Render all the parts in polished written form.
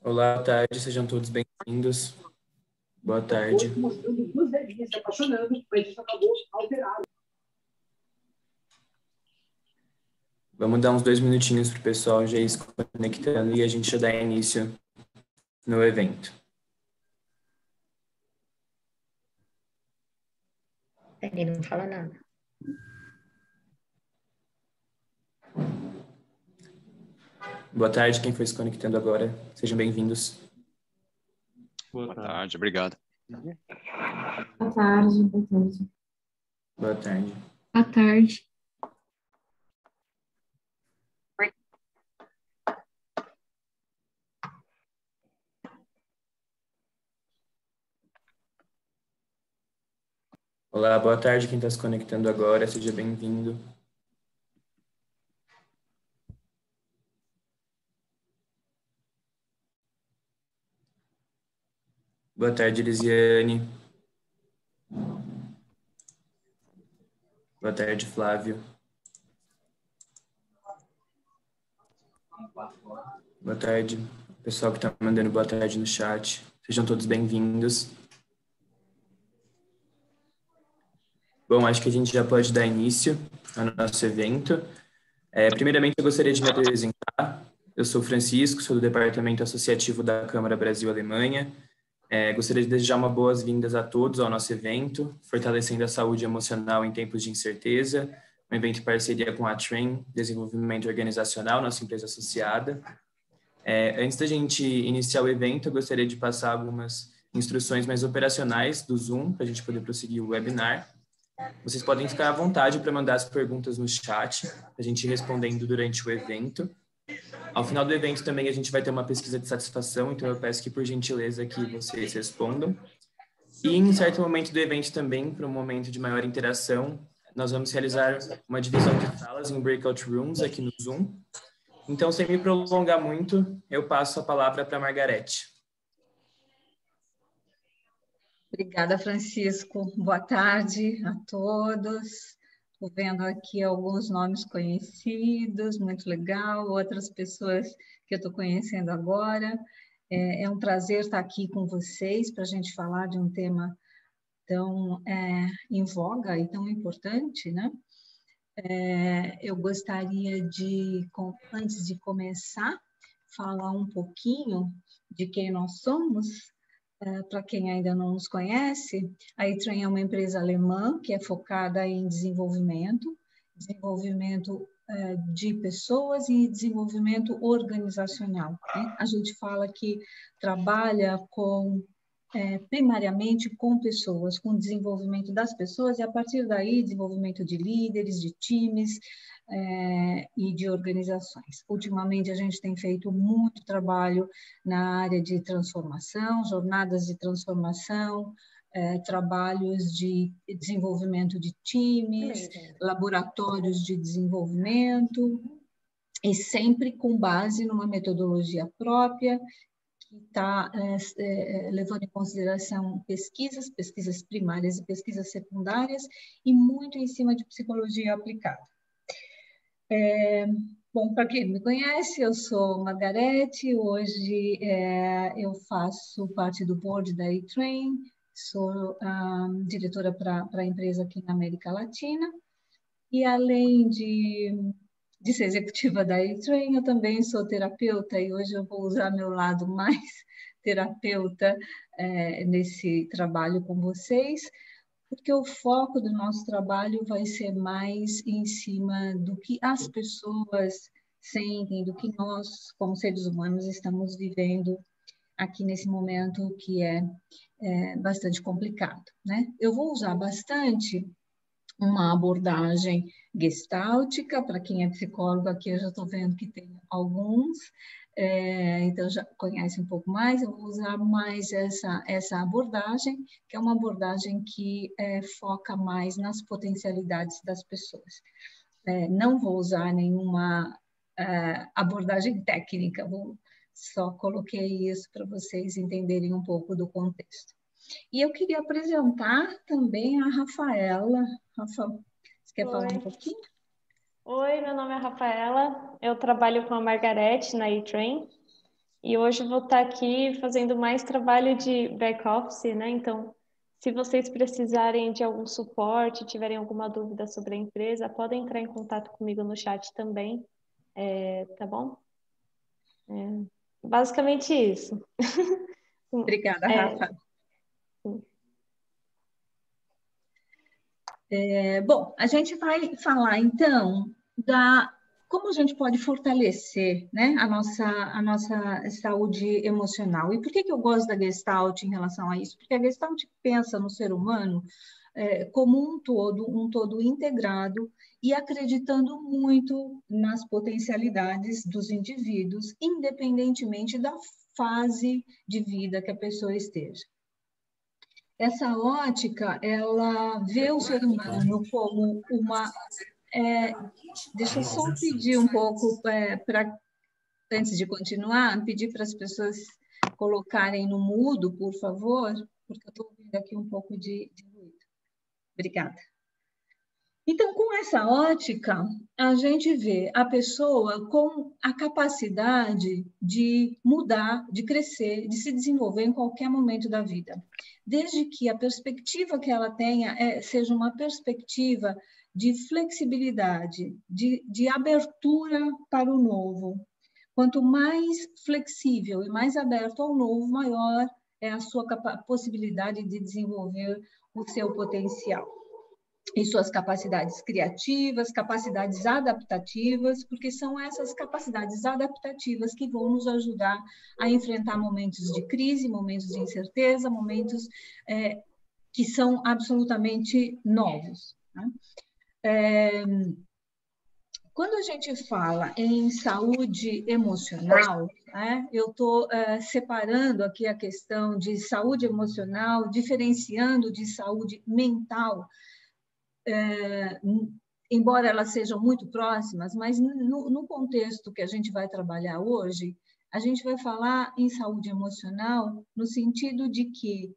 Olá, boa tarde, sejam todos bem-vindos. Boa tarde. Mostrando duas velhinhas se apaixonando, mas isso acabou alterado. Vamos dar uns 2 minutinhos para o pessoal já ir se conectando e a gente já dá início no evento. Ele não fala nada. Boa tarde, quem foi se conectando agora, sejam bem-vindos. Boa tarde, obrigado. Boa tarde, boa tarde. Boa tarde. Boa tarde. Olá, boa tarde, quem está se conectando agora, seja bem-vindo. Boa tarde, Elisiane. Boa tarde, Flávio. Boa tarde, pessoal que está mandando boa tarde no chat. Sejam todos bem-vindos. Bom, acho que a gente já pode dar início ao nosso evento. Primeiramente, eu gostaria de me apresentar. Eu sou Francisco, sou do Departamento Associativo da Câmara Brasil-Alemanha. Gostaria de desejar uma boas-vindas a todos ao nosso evento, Fortalecendo a Saúde Emocional em Tempos de Incerteza, um evento em parceria com a TRAIN, Desenvolvimento Organizacional, nossa empresa associada. Antes da gente iniciar o evento, eu gostaria de passar algumas instruções mais operacionais do Zoom, para a gente poder prosseguir o webinar. Vocês podem ficar à vontade para mandar as perguntas no chat, a gente ir respondendo durante o evento. Ao final do evento também a gente vai ter uma pesquisa de satisfação, então eu peço que, por gentileza, que vocês respondam. E em certo momento do evento também, para um momento de maior interação, nós vamos realizar uma divisão de salas em breakout rooms aqui no Zoom. Então, sem me prolongar muito, eu passo a palavra para a Margarete. Obrigada, Francisco. Boa tarde a todos. Estou vendo aqui alguns nomes conhecidos, muito legal, outras pessoas que eu estou conhecendo agora. É um prazer estar aqui com vocês para a gente falar de um tema tão em voga e tão importante, né? Eu gostaria de, antes de começar, falar um pouquinho de quem nós somos. Para quem ainda não nos conhece, a E-Train é uma empresa alemã que é focada em desenvolvimento de pessoas e desenvolvimento organizacional, né? A gente fala que trabalha primariamente com pessoas, com desenvolvimento das pessoas e, a partir daí, desenvolvimento de líderes, de times e de organizações. Ultimamente, a gente tem feito muito trabalho na área de transformação, jornadas de transformação, trabalhos de desenvolvimento de times, laboratórios de desenvolvimento, e sempre com base numa metodologia própria, que está levando em consideração pesquisas primárias e pesquisas secundárias, e muito em cima de psicologia aplicada. Bom, para quem me conhece, eu sou Margarete, hoje eu faço parte do board da E-Train, sou diretora para a empresa aqui na América Latina, e além de ser executiva da E-Train, eu também sou terapeuta, e hoje eu vou usar meu lado mais terapeuta nesse trabalho com vocês, porque o foco do nosso trabalho vai ser mais em cima do que as pessoas sentem, do que nós, como seres humanos, estamos vivendo aqui nesse momento que é bastante complicado, né? Eu vou usar bastante uma abordagem gestáltica. Para quem é psicólogo aqui, eu já estou vendo que tem alguns, então já conhece um pouco mais. Eu vou usar mais essa abordagem, que é uma abordagem que foca mais nas potencialidades das pessoas. Não vou usar nenhuma abordagem técnica. Só coloquei isso para vocês entenderem um pouco do contexto. E eu queria apresentar também a Rafaela. Rafa, você quer falar um pouquinho? Oi, meu nome é Rafaela, eu trabalho com a Margarete na E-Train e hoje vou estar aqui fazendo mais trabalho de back-office, né? Então, se vocês precisarem de algum suporte, tiverem alguma dúvida sobre a empresa, podem entrar em contato comigo no chat também, tá bom? Basicamente isso. Obrigada, Rafa. Bom, a gente vai falar, então, como a gente pode fortalecer, né, a nossa saúde emocional. E por que eu gosto da Gestalt em relação a isso? Porque a Gestalt pensa no ser humano como um todo integrado e acreditando muito nas potencialidades dos indivíduos, independentemente da fase de vida que a pessoa esteja. Essa ótica, ela vê o ser humano como uma... deixa eu só pedir um pouco, antes de continuar, pedir para as pessoas colocarem no mudo, por favor, porque eu estou ouvindo aqui um pouco de ruído. Obrigada. Então, com essa ótica, a gente vê a pessoa com a capacidade de mudar, de crescer, de se desenvolver em qualquer momento da vida, desde que a perspectiva que ela tenha seja uma perspectiva de flexibilidade, de abertura para o novo. Quanto mais flexível e mais aberto ao novo, maior é a sua possibilidade de desenvolver o seu potencial. E suas capacidades criativas, capacidades adaptativas, porque são essas capacidades adaptativas que vão nos ajudar a enfrentar momentos de crise, momentos de incerteza, momentos que são absolutamente novos, né? Quando a gente fala em saúde emocional, né, eu estou separando aqui a questão de saúde emocional, diferenciando de saúde mental, embora elas sejam muito próximas, mas no contexto que a gente vai trabalhar hoje, a gente vai falar em saúde emocional no sentido de que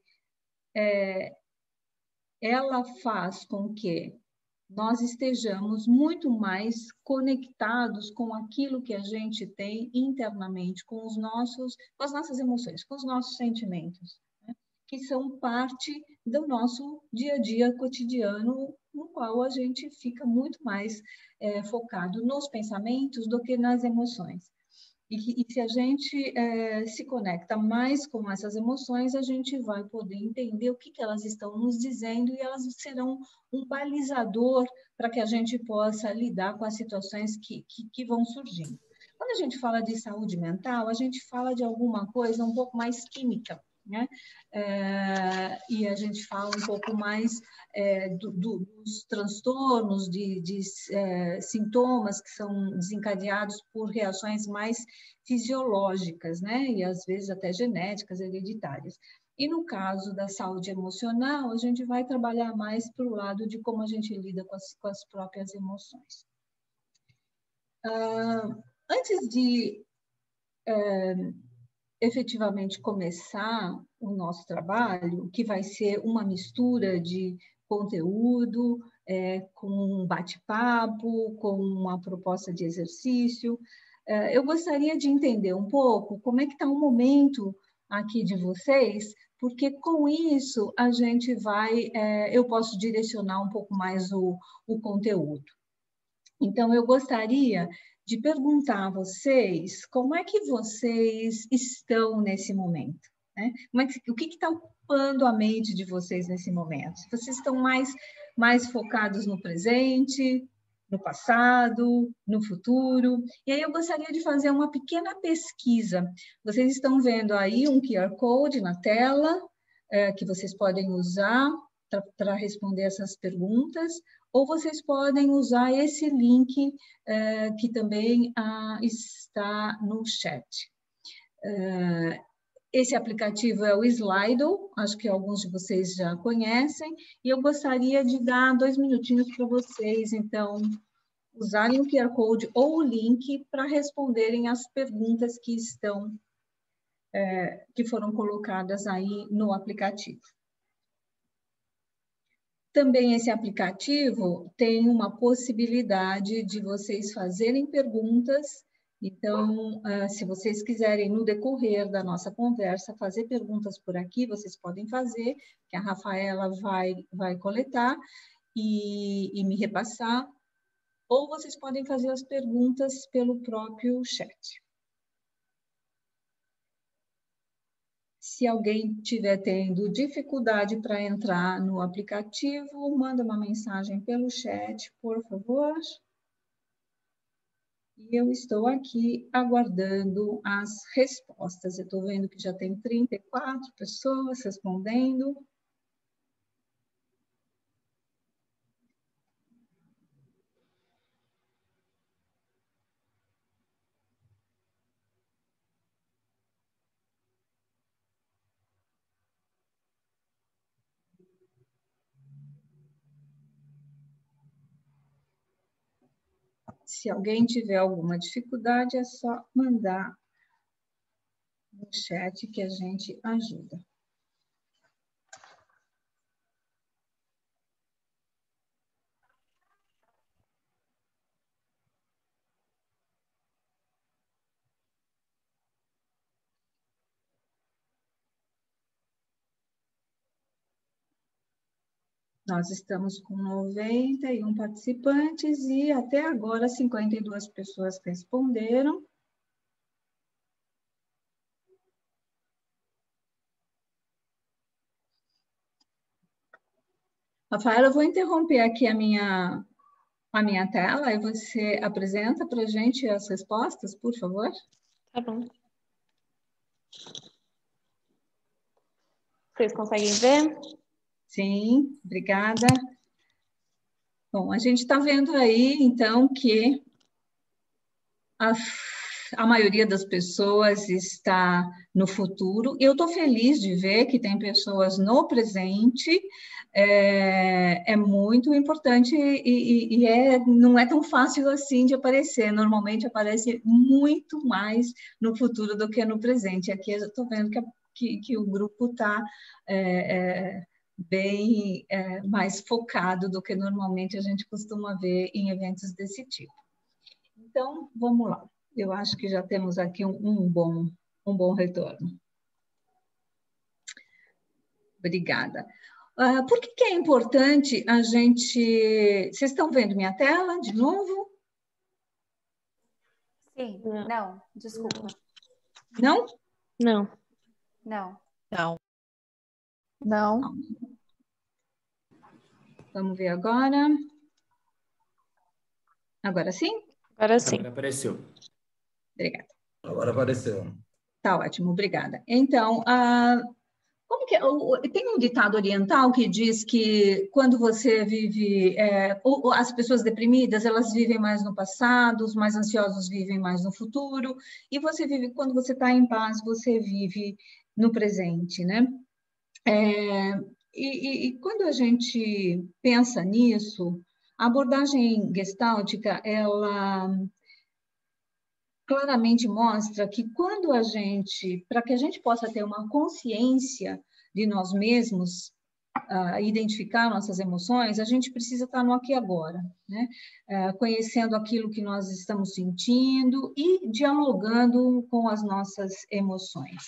ela faz com que nós estejamos muito mais conectados com aquilo que a gente tem internamente, com as nossas emoções, com os nossos sentimentos, né? Que são parte do nosso dia a dia cotidiano, no qual a gente fica muito mais focado nos pensamentos do que nas emoções. E se a gente se conecta mais com essas emoções, a gente vai poder entender o que elas estão nos dizendo e elas serão um balizador para que a gente possa lidar com as situações que vão surgindo. Quando a gente fala de saúde mental, a gente fala de alguma coisa um pouco mais química, né? E a gente fala um pouco mais dos transtornos, de sintomas que são desencadeados por reações mais fisiológicas, né? E às vezes até genéticas, hereditárias. E no caso da saúde emocional, a gente vai trabalhar mais para o lado de como a gente lida com as próprias emoções. Antes de efetivamente começar o nosso trabalho, que vai ser uma mistura de conteúdo, com um bate-papo, com uma proposta de exercício, eu gostaria de entender um pouco como é que está o momento aqui de vocês, porque com isso a gente vai, eu posso direcionar um pouco mais o conteúdo. Então, eu gostaria de perguntar a vocês como é que vocês estão nesse momento, né? O que está ocupando a mente de vocês nesse momento? Vocês estão mais focados no presente, no passado, no futuro? E aí eu gostaria de fazer uma pequena pesquisa. Vocês estão vendo aí um QR Code na tela, que vocês podem usar para responder essas perguntas, ou vocês podem usar esse link que também está no chat. Esse aplicativo é o Slido, acho que alguns de vocês já conhecem, e eu gostaria de dar 2 minutinhos para vocês, então, usarem o QR Code ou o link para responderem as perguntas que que foram colocadas aí no aplicativo. Também esse aplicativo tem uma possibilidade de vocês fazerem perguntas. Então, se vocês quiserem, no decorrer da nossa conversa, fazer perguntas por aqui, vocês podem fazer, que a Rafaela vai coletar e me repassar, ou vocês podem fazer as perguntas pelo próprio chat. Se alguém estiver tendo dificuldade para entrar no aplicativo, manda uma mensagem pelo chat, por favor. E eu estou aqui aguardando as respostas. Eu estou vendo que já tem 34 pessoas respondendo. Se alguém tiver alguma dificuldade, é só mandar no chat que a gente ajuda. Nós estamos com 91 participantes e até agora 52 pessoas responderam. Rafaela, eu vou interromper aqui a minha tela e você apresenta para a gente as respostas, por favor? Tá bom. Vocês conseguem ver? Sim, obrigada. Bom, a gente está vendo aí, então, que a maioria das pessoas está no futuro. Eu estou feliz de ver que tem pessoas no presente. É muito importante e não é tão fácil assim de aparecer. Normalmente aparece muito mais no futuro do que no presente. Aqui eu estou vendo que o grupo está bem mais focado do que normalmente a gente costuma ver em eventos desse tipo. Então, vamos lá. Eu acho que já temos aqui um bom retorno. Obrigada. Por que é importante a gente... Vocês estão vendo minha tela de novo? Sim, não, desculpa. Não? Não. Não. Não. Não. Vamos ver agora. Agora sim? Agora sim. Agora apareceu. Obrigada. Agora apareceu. Tá ótimo, obrigada. Então, como que tem um ditado oriental que diz que quando você vive, as pessoas deprimidas, elas vivem mais no passado, os mais ansiosos vivem mais no futuro, e você vive, quando você está em paz, você vive no presente, né? E quando a gente pensa nisso, a abordagem gestáltica, ela claramente mostra que quando para que a gente possa ter uma consciência de nós mesmos, identificar nossas emoções, a gente precisa estar no aqui e agora, né? Conhecendo aquilo que nós estamos sentindo e dialogando com as nossas emoções.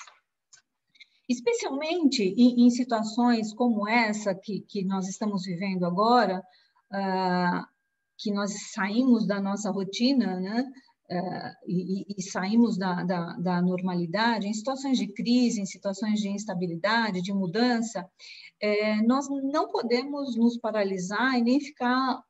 Especialmente em situações como essa que nós estamos vivendo agora, que nós saímos da nossa rotina, né? E saímos da normalidade, em situações de crise, em situações de instabilidade, de mudança, nós não podemos nos paralisar e nem ficar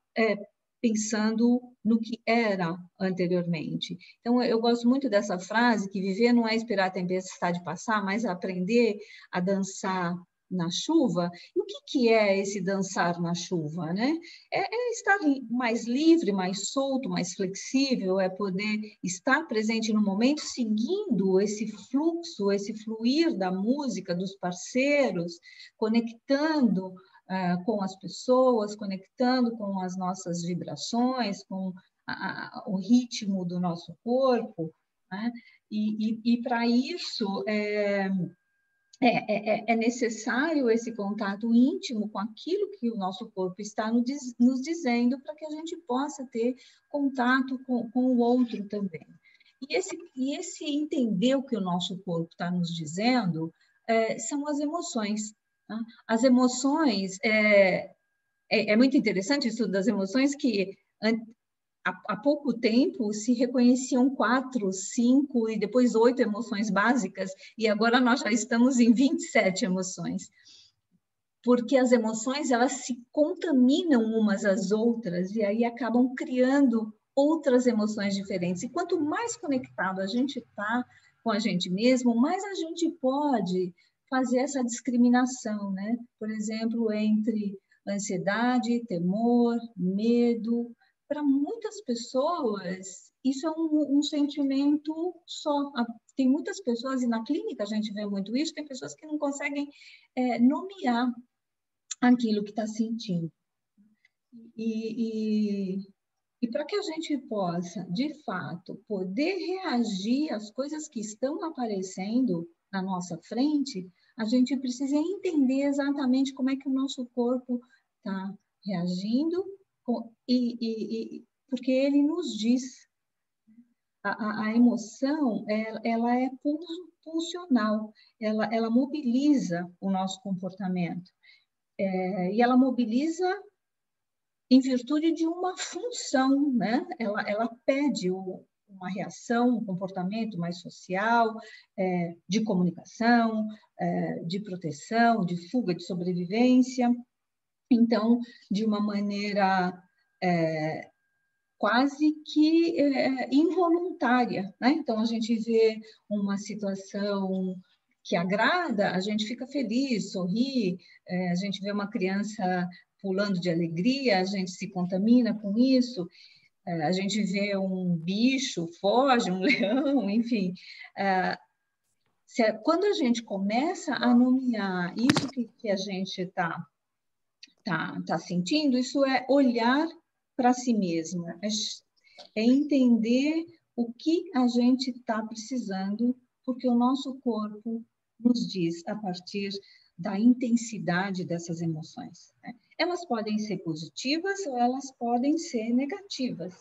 pensando no que era anteriormente. Então, eu gosto muito dessa frase, que viver não é esperar a tempestade passar, mas aprender a dançar na chuva. E o que é esse dançar na chuva, né? É estar mais livre, mais solto, mais flexível, é poder estar presente no momento, seguindo esse fluxo, esse fluir da música, dos parceiros, conectando com as pessoas, conectando com as nossas vibrações, com o ritmo do nosso corpo, né? E para isso é necessário esse contato íntimo com aquilo que o nosso corpo está nos dizendo, para que a gente possa ter contato com o outro também. E esse entender o que o nosso corpo está nos dizendo são as emoções. Tá? As emoções, é muito interessante isso das emoções, que há pouco tempo se reconheciam 4, 5 e depois 8 emoções básicas, e agora nós já estamos em 27 emoções. Porque as emoções, elas se contaminam umas às outras e aí acabam criando outras emoções diferentes. E quanto mais conectado a gente está com a gente mesmo, mais a gente pode fazer essa discriminação, né? Por exemplo, entre ansiedade, temor, medo. Para muitas pessoas, isso é um sentimento só. Tem muitas pessoas, e na clínica a gente vê muito isso, tem pessoas que não conseguem nomear aquilo que está sentindo. E para que a gente possa, de fato, poder reagir às coisas que estão aparecendo na nossa frente, a gente precisa entender exatamente como é que o nosso corpo está reagindo, porque ele nos diz. A emoção, ela é pulsional, ela mobiliza o nosso comportamento. E ela mobiliza em virtude de uma função, né? Ela pede uma reação, um comportamento mais social, de comunicação, de proteção, de fuga, de sobrevivência. Então, de uma maneira quase que involuntária, né? Então, a gente vê uma situação que agrada, a gente fica feliz, sorri, a gente vê uma criança pulando de alegria, a gente se contamina com isso, a gente vê um bicho, foge, um leão, enfim. Quando a gente começa a nomear isso que a gente está sentindo, isso é olhar para si mesmo, é entender o que a gente está precisando, porque o nosso corpo nos diz a partir da intensidade dessas emoções. Né? Elas podem ser positivas ou elas podem ser negativas.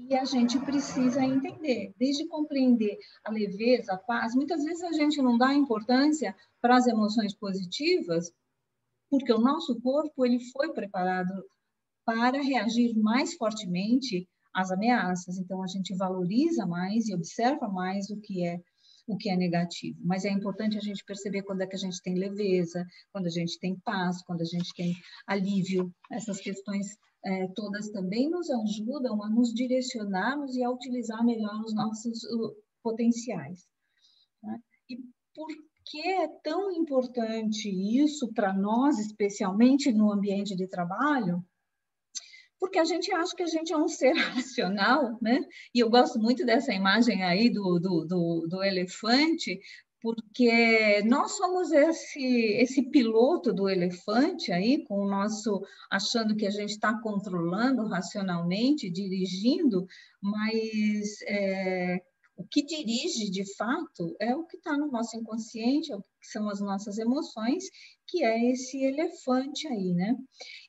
E a gente precisa entender, desde compreender a leveza, a paz. Muitas vezes a gente não dá importância para as emoções positivas, porque o nosso corpo ele foi preparado para reagir mais fortemente às ameaças. Então, a gente valoriza mais e observa mais o que é negativo. Mas é importante a gente perceber quando é que a gente tem leveza, quando a gente tem paz, quando a gente tem alívio. Essas questões todas também nos ajudam a nos direcionarmos e a utilizar melhor os nossos potenciais. Né? E por que é tão importante isso para nós, especialmente no ambiente de trabalho? Porque a gente acha que a gente é um ser racional, né? E eu gosto muito dessa imagem aí do elefante, porque nós somos esse piloto do elefante aí, com o nosso, achando que a gente está controlando racionalmente, dirigindo, mas o que dirige, de fato, é o que está no nosso inconsciente, é o que são as nossas emoções, que é esse elefante aí, né?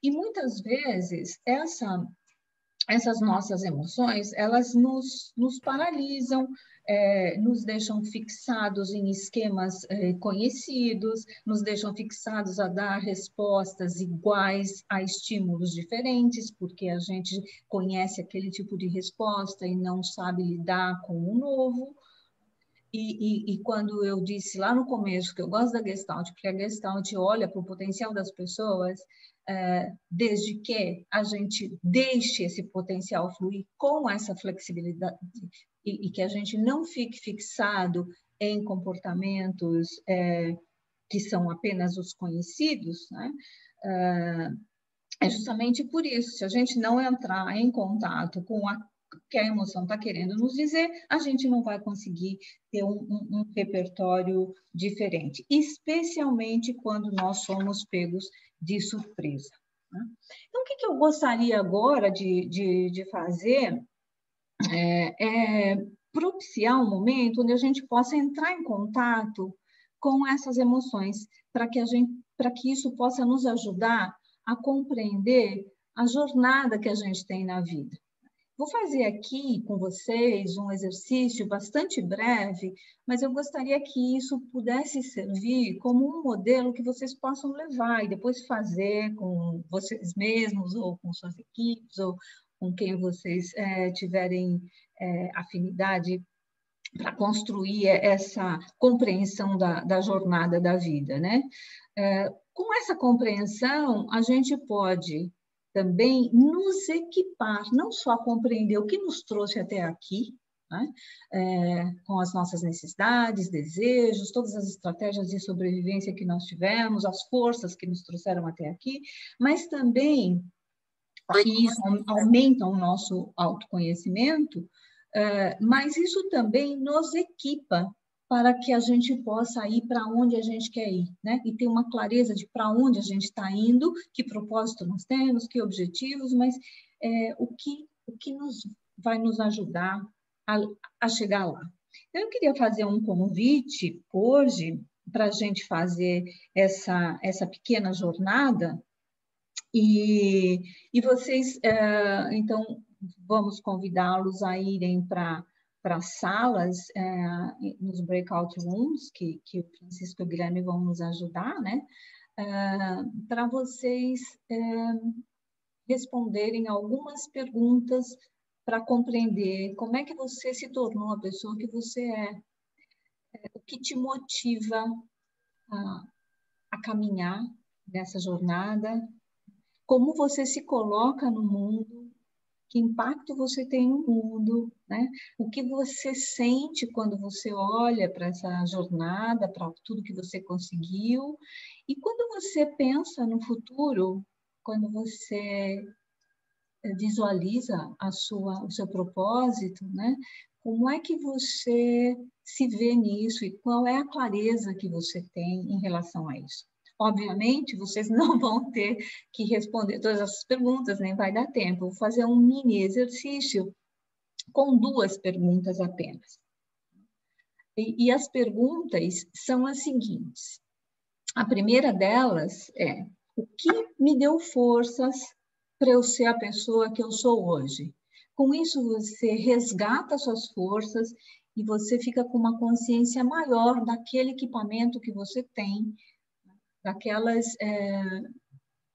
E muitas vezes essas nossas emoções, elas nos paralisam, nos deixam fixados em esquemas conhecidos, nos deixam fixados a dar respostas iguais a estímulos diferentes, porque a gente conhece aquele tipo de resposta e não sabe lidar com o novo. E quando eu disse lá no começo que eu gosto da Gestalt, porque a Gestalt olha para o potencial das pessoas, desde que a gente deixe esse potencial fluir com essa flexibilidade e que a gente não fique fixado em comportamentos que são apenas os conhecidos, né? É justamente por isso, se a gente não entrar em contato com que a emoção está querendo nos dizer, a gente não vai conseguir ter um repertório diferente, especialmente quando nós somos pegos de surpresa. Né? Então, o que eu gostaria agora de fazer propiciar um momento onde a gente possa entrar em contato com essas emoções, para que isso possa nos ajudar a compreender a jornada que a gente tem na vida. Vou fazer aqui com vocês um exercício bastante breve, mas eu gostaria que isso pudesse servir como um modelo que vocês possam levar e depois fazer com vocês mesmos, ou com suas equipes, ou com quem vocês tiverem afinidade para construir essa compreensão da jornada da vida, né? Com essa compreensão, a gente pode também nos equipar, não só compreender o que nos trouxe até aqui, né? Com as nossas necessidades, desejos, todas as estratégias de sobrevivência que nós tivemos, as forças que nos trouxeram até aqui, mas também, e isso aumenta o nosso autoconhecimento, mas isso também nos equipa para que a gente possa ir para onde a gente quer ir, né? E ter uma clareza de para onde a gente está indo, que propósito nós temos, que objetivos, mas o que vai nos ajudar a chegar lá. Então, eu queria fazer um convite hoje para a gente fazer essa pequena jornada e vocês, então, vamos convidá-los a irem para salas, nos breakout rooms, que o Francisco e o Guilherme vão nos ajudar, né? Para vocês responderem algumas perguntas para compreender como é que você se tornou a pessoa que você é, o que te motiva a caminhar nessa jornada, como você se coloca no mundo, que impacto você tem no mundo, né? O que você sente quando você olha para essa jornada, para tudo que você conseguiu. E quando você pensa no futuro, quando você visualiza o seu propósito, né? Como é que você se vê nisso e qual é a clareza que você tem em relação a isso? Obviamente, vocês não vão ter que responder todas essas perguntas, nem vai dar tempo. Eu vou fazer um mini exercício com 2 perguntas apenas. E as perguntas são as seguintes. A primeira delas é: o que me deu forças para eu ser a pessoa que eu sou hoje? Com isso, você resgata suas forças e você fica com uma consciência maior daquele equipamento que você tem,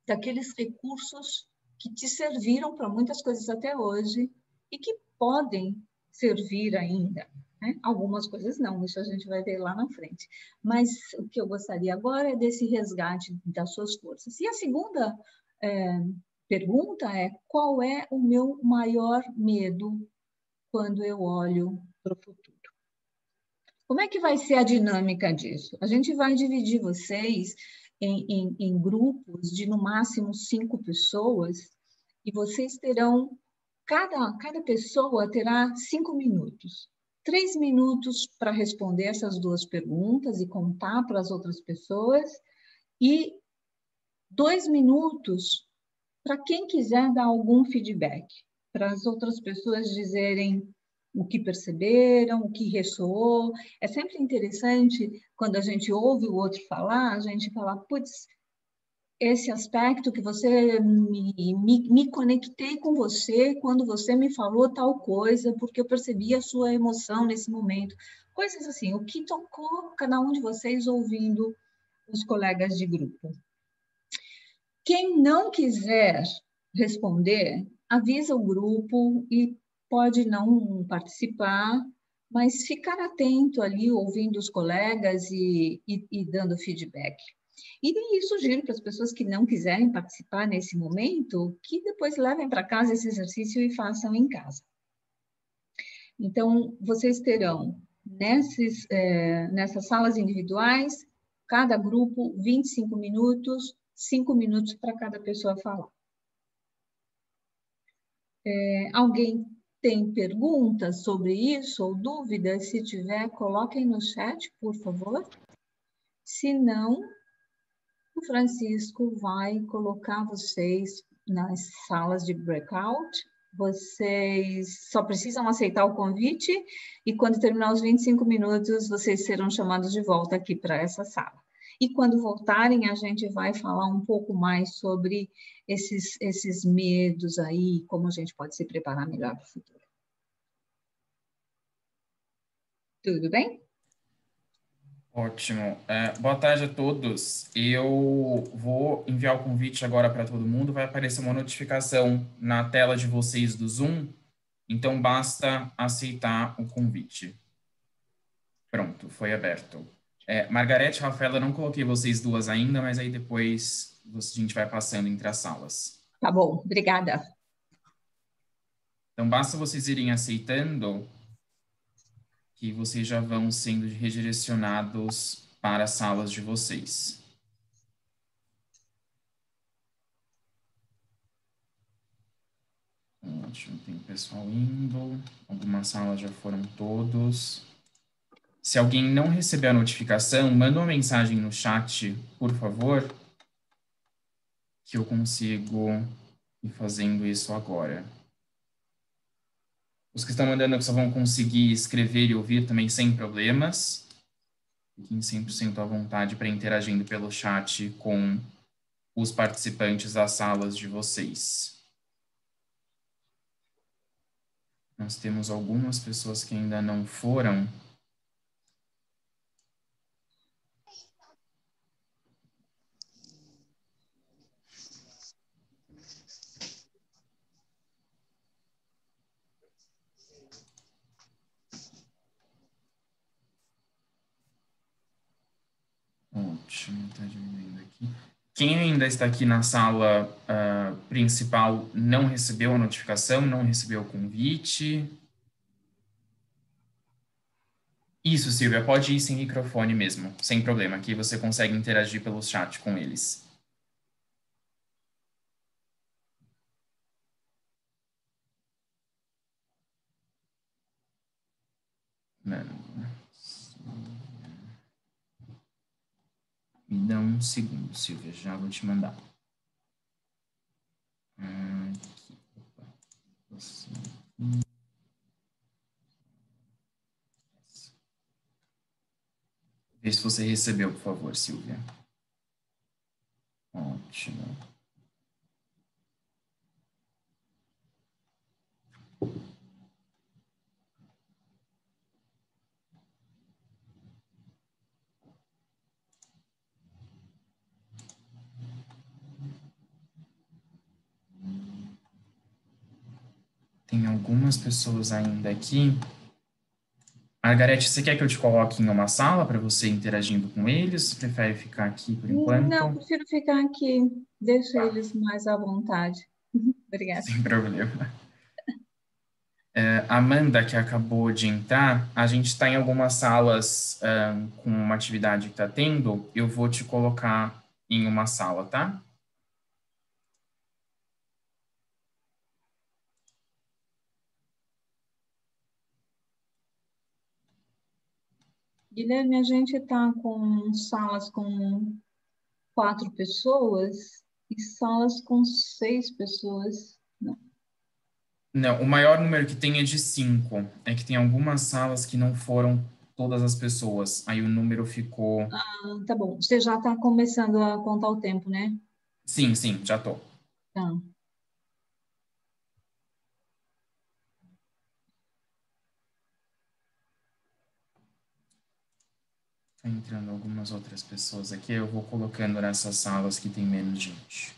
daqueles recursos que te serviram para muitas coisas até hoje e que podem servir ainda, né? Algumas coisas não, isso a gente vai ver lá na frente. Mas o que eu gostaria agora é desse resgate das suas forças. E a segunda pergunta é: qual é o meu maior medo quando eu olho para o futuro? Como é que vai ser a dinâmica disso? A gente vai dividir vocês em grupos de, no máximo, 5 pessoas, e vocês terão, cada pessoa terá 5 minutos. 3 minutos para responder essas 2 perguntas e contar para as outras pessoas, e 2 minutos para quem quiser dar algum feedback, para as outras pessoas dizerem o que perceberam, o que ressoou. É sempre interessante, quando a gente ouve o outro falar, a gente falar: putz, esse aspecto que você me conectei com você quando você me falou tal coisa, porque eu percebi a sua emoção nesse momento. Coisas assim, o que tocou cada um de vocês ouvindo os colegas de grupo. Quem não quiser responder, avisa o grupo e pode não participar, mas ficar atento ali, ouvindo os colegas e dando feedback. E daí sugiro para as pessoas que não quiserem participar nesse momento, que depois levem para casa esse exercício e façam em casa. Então, vocês terão nessas salas individuais, cada grupo 25 minutos, 5 minutos para cada pessoa falar. Alguém tem perguntas sobre isso ou dúvidas? Se tiver, coloquem no chat, por favor. Se não, o Francisco vai colocar vocês nas salas de breakout Vocês só precisam aceitar o convite e quando terminar os 25 minutos, vocês serão chamados de volta aqui para essa sala. E quando voltarem, a gente vai falar um pouco mais sobre esses medos aí, como a gente pode se preparar melhor para o futuro. Tudo bem? Ótimo. Boa tarde a todos. Eu vou enviar o convite agora para todo mundo. Vai aparecer uma notificação na tela de vocês do Zoom. Então, basta aceitar o convite. Pronto, foi aberto. Margarete, Rafaela, não coloquei vocês duas ainda, mas aí depois a gente vai passando entre as salas. Tá bom, obrigada. Então, basta vocês irem aceitando que vocês já vão sendo redirecionados para as salas de vocês. Ótimo, tem pessoal indo. Algumas salas já foram todos. Se alguém não receber a notificação, manda uma mensagem no chat, por favor, que eu consigo ir fazendo isso agora. Os que estão mandando só vão conseguir escrever e ouvir também sem problemas. Fiquem 100% à vontade para interagindo pelo chat com os participantes das salas de vocês. Nós temos algumas pessoas que ainda não foram. Ótimo, está diminuindo aqui. Quem ainda está aqui na sala principal não recebeu a notificação, não recebeu o convite? Isso, Silvia, pode ir sem microfone mesmo, sem problema. Aqui você consegue interagir pelo chat com eles. Me dá um segundo, Silvia, já vou te mandar. Aqui. Opa. Vê se você recebeu, por favor, Silvia. Ótimo. Tem algumas pessoas ainda aqui. Margarete, você quer que eu te coloque em uma sala para você interagindo com eles? Você prefere ficar aqui por enquanto? Não, prefiro ficar aqui. Deixa eles mais à vontade. Obrigada. Sem problema. Amanda, que acabou de entrar, a gente está em algumas salas com uma atividade que está tendo. Eu vou te colocar em uma sala, tá? Guilherme, a gente está com salas com 4 pessoas e salas com 6 pessoas. Não. Não, o maior número que tem é de 5. É que tem algumas salas que não foram todas as pessoas. Aí o número ficou... Ah, tá bom. Você já está começando a contar o tempo, né? Sim, já tô. Tá. Tá entrando algumas outras pessoas aqui. Eu vou colocando nessas salas que tem menos gente.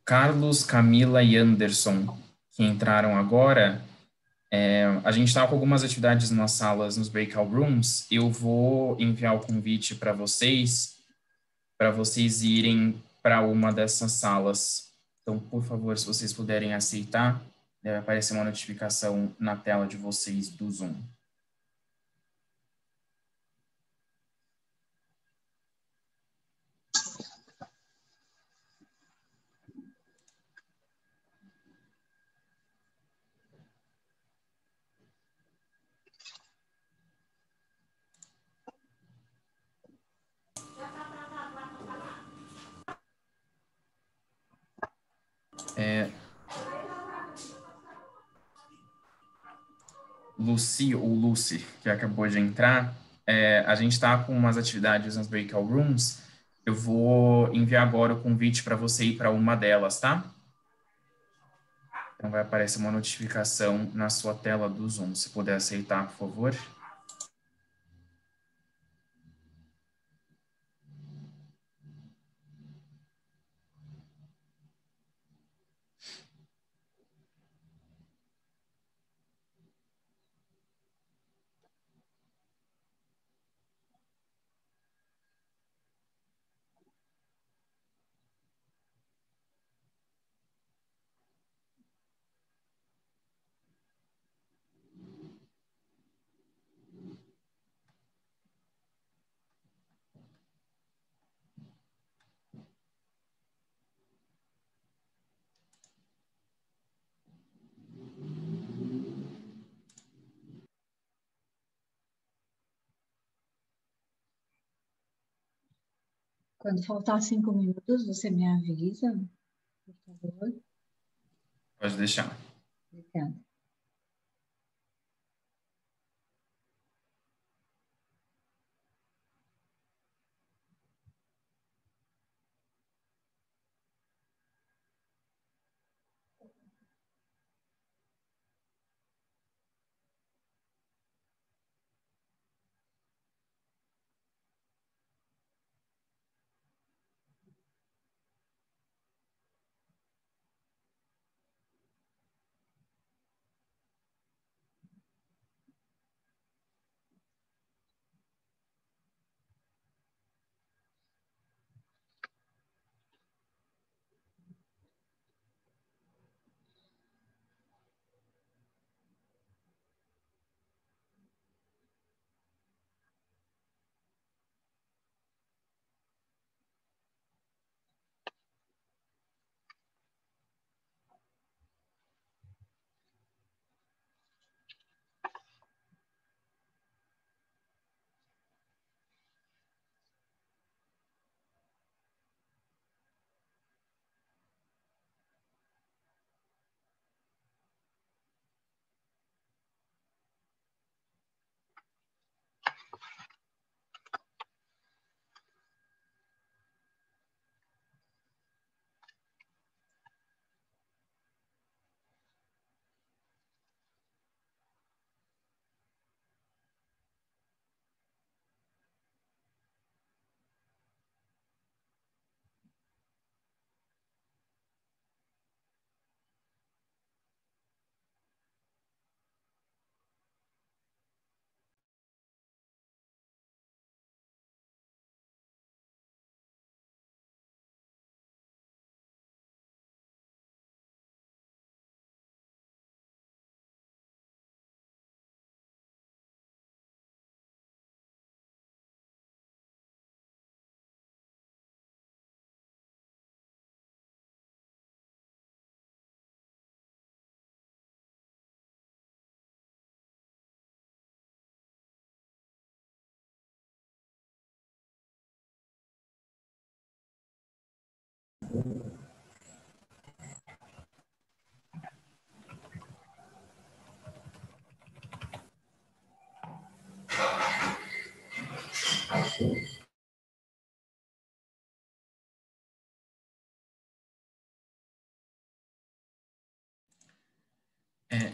Carlos, Camila e Anderson, que entraram agora, a gente está com algumas atividades nas salas, nos breakout rooms. Eu vou enviar o convite para vocês irem para uma dessas salas. Então, por favor, se vocês puderem aceitar, deve aparecer uma notificação na tela de vocês do Zoom. Lucy, ou Lucy, que acabou de entrar, a gente está com umas atividades nas breakout rooms. Eu vou enviar agora o convite para você ir para uma delas, tá? Então, vai aparecer uma notificação na sua tela do Zoom. Se puder aceitar, por favor. Quando faltar 5 minutos, você me avisa, por favor. Pode deixar. Obrigada.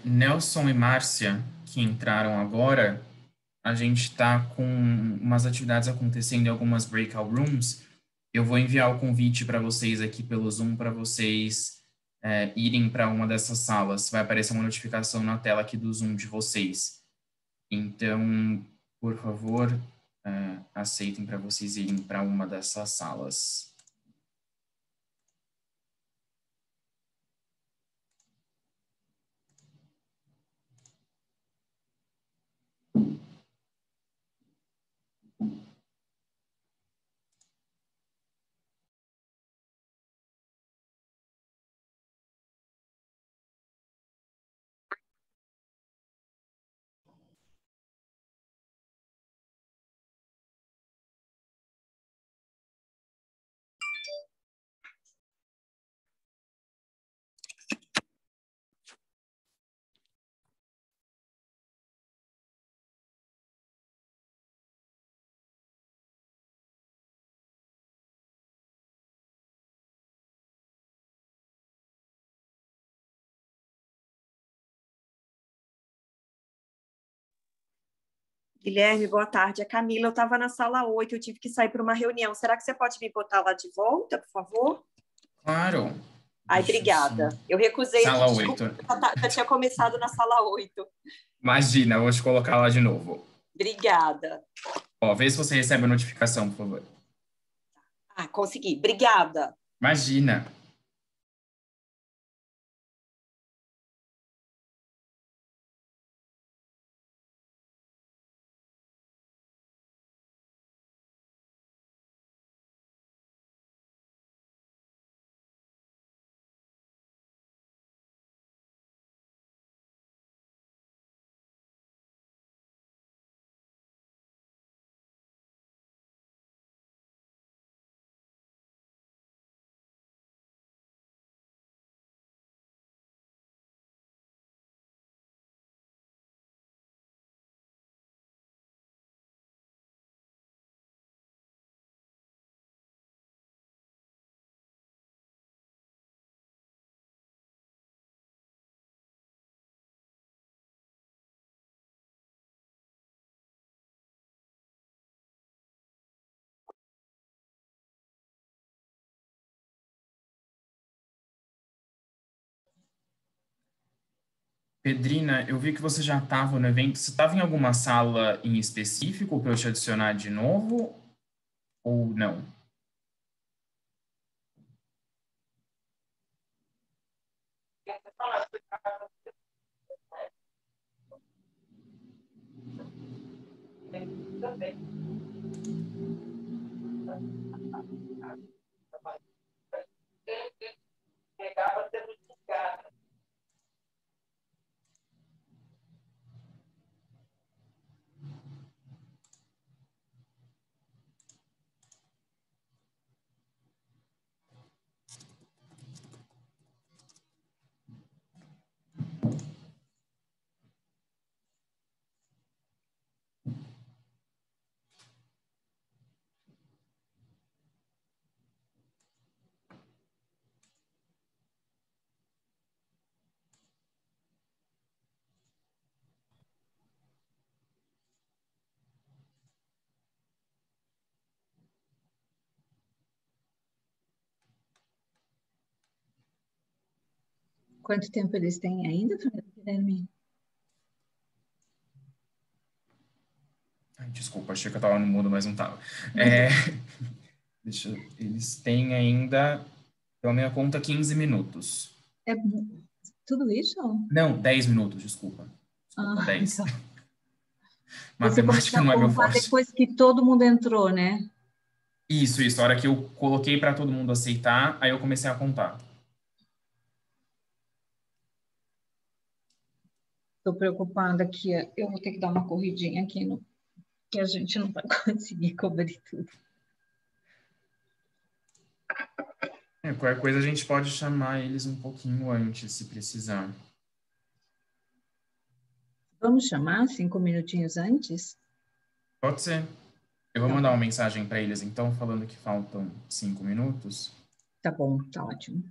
Nelson e Márcia, que entraram agora, a gente está com umas atividades acontecendo em algumas breakout rooms. Eu vou enviar o convite para vocês aqui pelo Zoom, para vocês irem para uma dessas salas. Vai aparecer uma notificação na tela aqui do Zoom de vocês. Então, por favor, aceitem para vocês irem para uma dessas salas. Guilherme, boa tarde. É Camila, eu estava na sala 8, eu tive que sair para uma reunião. Será que você pode me botar lá de volta, por favor? Claro. Ai, Deixa obrigada. sim. Eu recusei Sala aqui, desculpa, 8. já tinha começado na sala 8. Imagina, eu vou te colocar lá de novo. Obrigada. Ó, vê se você recebe a notificação, por favor. Ah, consegui. Obrigada. Imagina. Pedrina, eu vi que você já estava no evento. Você estava em alguma sala em específico para eu te adicionar de novo ou não? Quanto tempo eles têm ainda, Guilherme? Ai, desculpa, achei que eu estava no mudo, mas não estava. Eles têm ainda, pela minha conta, 15 minutos. É tudo isso? Não, 10 minutos, desculpa. Desculpa, 10. Então. Você Matemática começou a não é meu contar forte. depois que todo mundo entrou, né? Isso. A hora que eu coloquei para todo mundo aceitar, aí eu comecei a contar. Estou preocupada que eu vou ter que dar uma corridinha aqui, que a gente não vai conseguir cobrir tudo. Qualquer coisa a gente pode chamar eles um pouquinho antes, se precisar. Vamos chamar 5 minutinhos antes? Pode ser. Eu vou Tá mandar bom. uma mensagem para eles, então, falando que faltam 5 minutos. Tá bom, tá ótimo.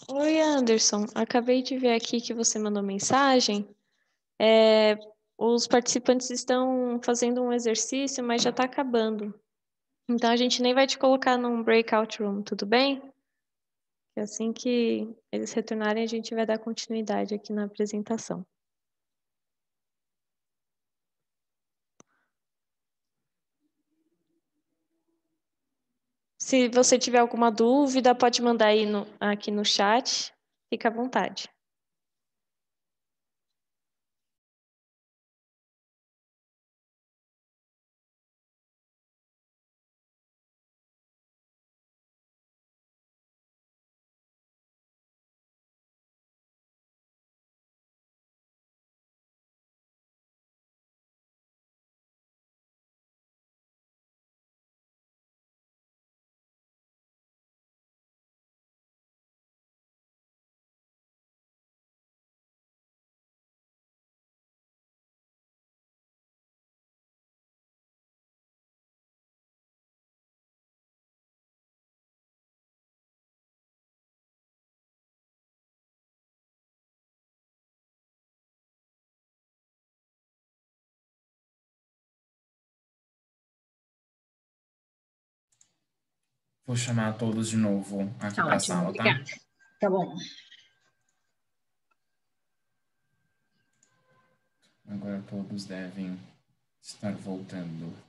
Oi, Anderson. Acabei de ver aqui que você mandou mensagem. Os participantes estão fazendo um exercício, mas já está acabando. Então, a gente nem vai te colocar num breakout room, tudo bem? E assim que eles retornarem, a gente vai dar continuidade aqui na apresentação. Se você tiver alguma dúvida, pode mandar aí aqui no chat. Fica à vontade. Vou chamar todos de novo aqui para a sala, tá? Obrigada. Tá bom. Agora todos devem estar voltando.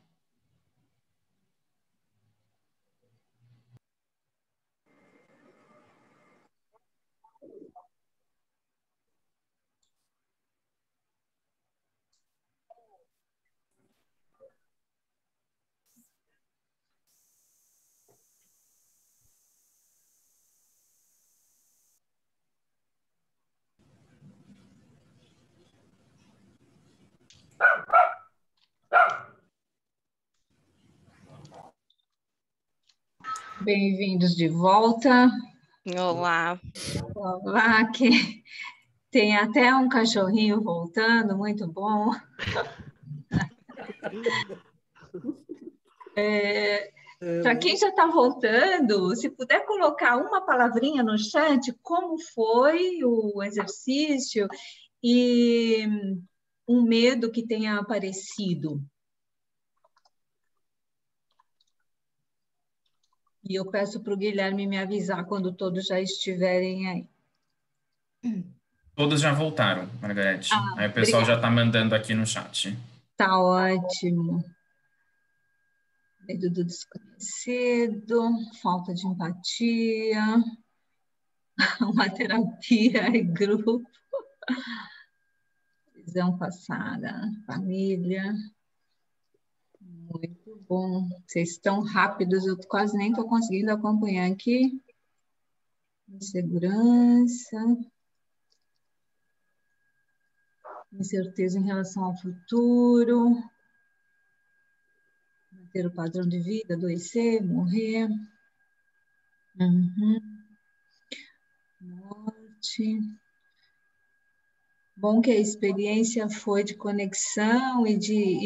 Bem-vindos de volta. Olá. Olá, que tem até um cachorrinho voltando, muito bom. Para quem já está voltando, se puder colocar uma palavrinha no chat, como foi o exercício e um medo que tenha aparecido. E eu peço para o Guilherme me avisar quando todos já estiverem aí. Todos já voltaram, Margarete. Aí o pessoal já está mandando aqui no chat. Tá ótimo. Medo do desconhecido, falta de empatia, uma terapia em grupo, visão passada, família. Muito bom. Vocês estão rápidos, eu quase nem estou conseguindo acompanhar aqui. Insegurança. Incerteza em relação ao futuro. Manter o padrão de vida, adoecer, morrer. Morte. Bom que a experiência foi de conexão e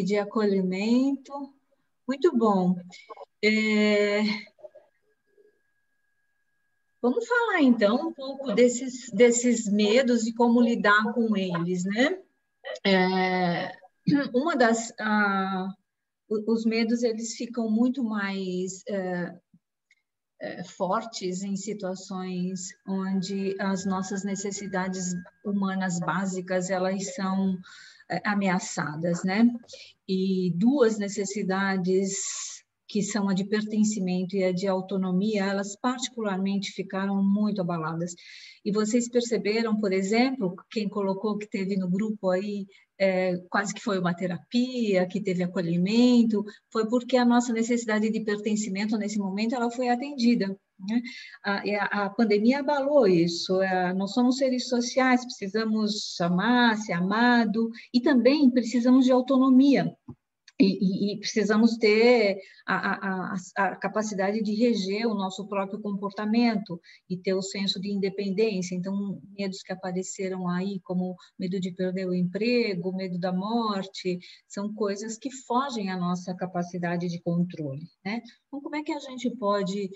de acolhimento. Muito bom. Vamos falar, então, um pouco desses medos e como lidar com eles, né? Os medos, eles ficam muito mais fortes em situações onde as nossas necessidades humanas básicas, elas são ameaçadas, né? E duas necessidades que são a de pertencimento e a de autonomia, elas particularmente ficaram muito abaladas. E vocês perceberam, por exemplo, quem colocou que teve no grupo aí, quase que foi uma terapia, que teve acolhimento, foi porque a nossa necessidade de pertencimento nesse momento, ela foi atendida, né? A pandemia abalou isso, nós somos seres sociais, precisamos amar, ser amado, e também precisamos de autonomia. E precisamos ter a capacidade de reger o nosso próprio comportamento e ter o senso de independência. Então, medos que apareceram aí, como medo de perder o emprego, medo da morte, são coisas que fogem à nossa capacidade de controle, né? Então, como é que a gente pode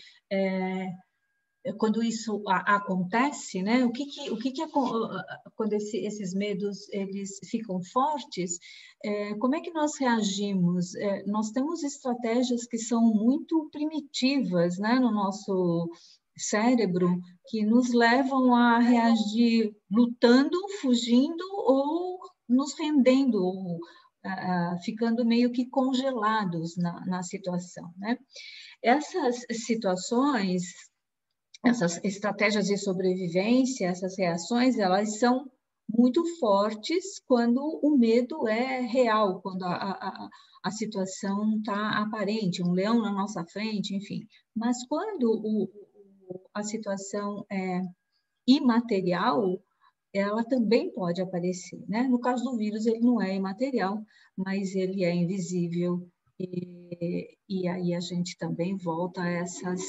quando isso acontece, né? Quando esses medos eles ficam fortes, como é que nós reagimos? Nós temos estratégias que são muito primitivas, né, no nosso cérebro, que nos levam a reagir lutando, fugindo ou nos rendendo, ou ficando meio que congelados na situação, né? Essas situações, essas estratégias de sobrevivência, essas reações, elas são muito fortes quando o medo é real, quando a situação está aparente, um leão na nossa frente, enfim. Mas quando a situação é imaterial, ela também pode aparecer, né? No caso do vírus, ele não é imaterial, mas ele é invisível, e aí a gente também volta a essas...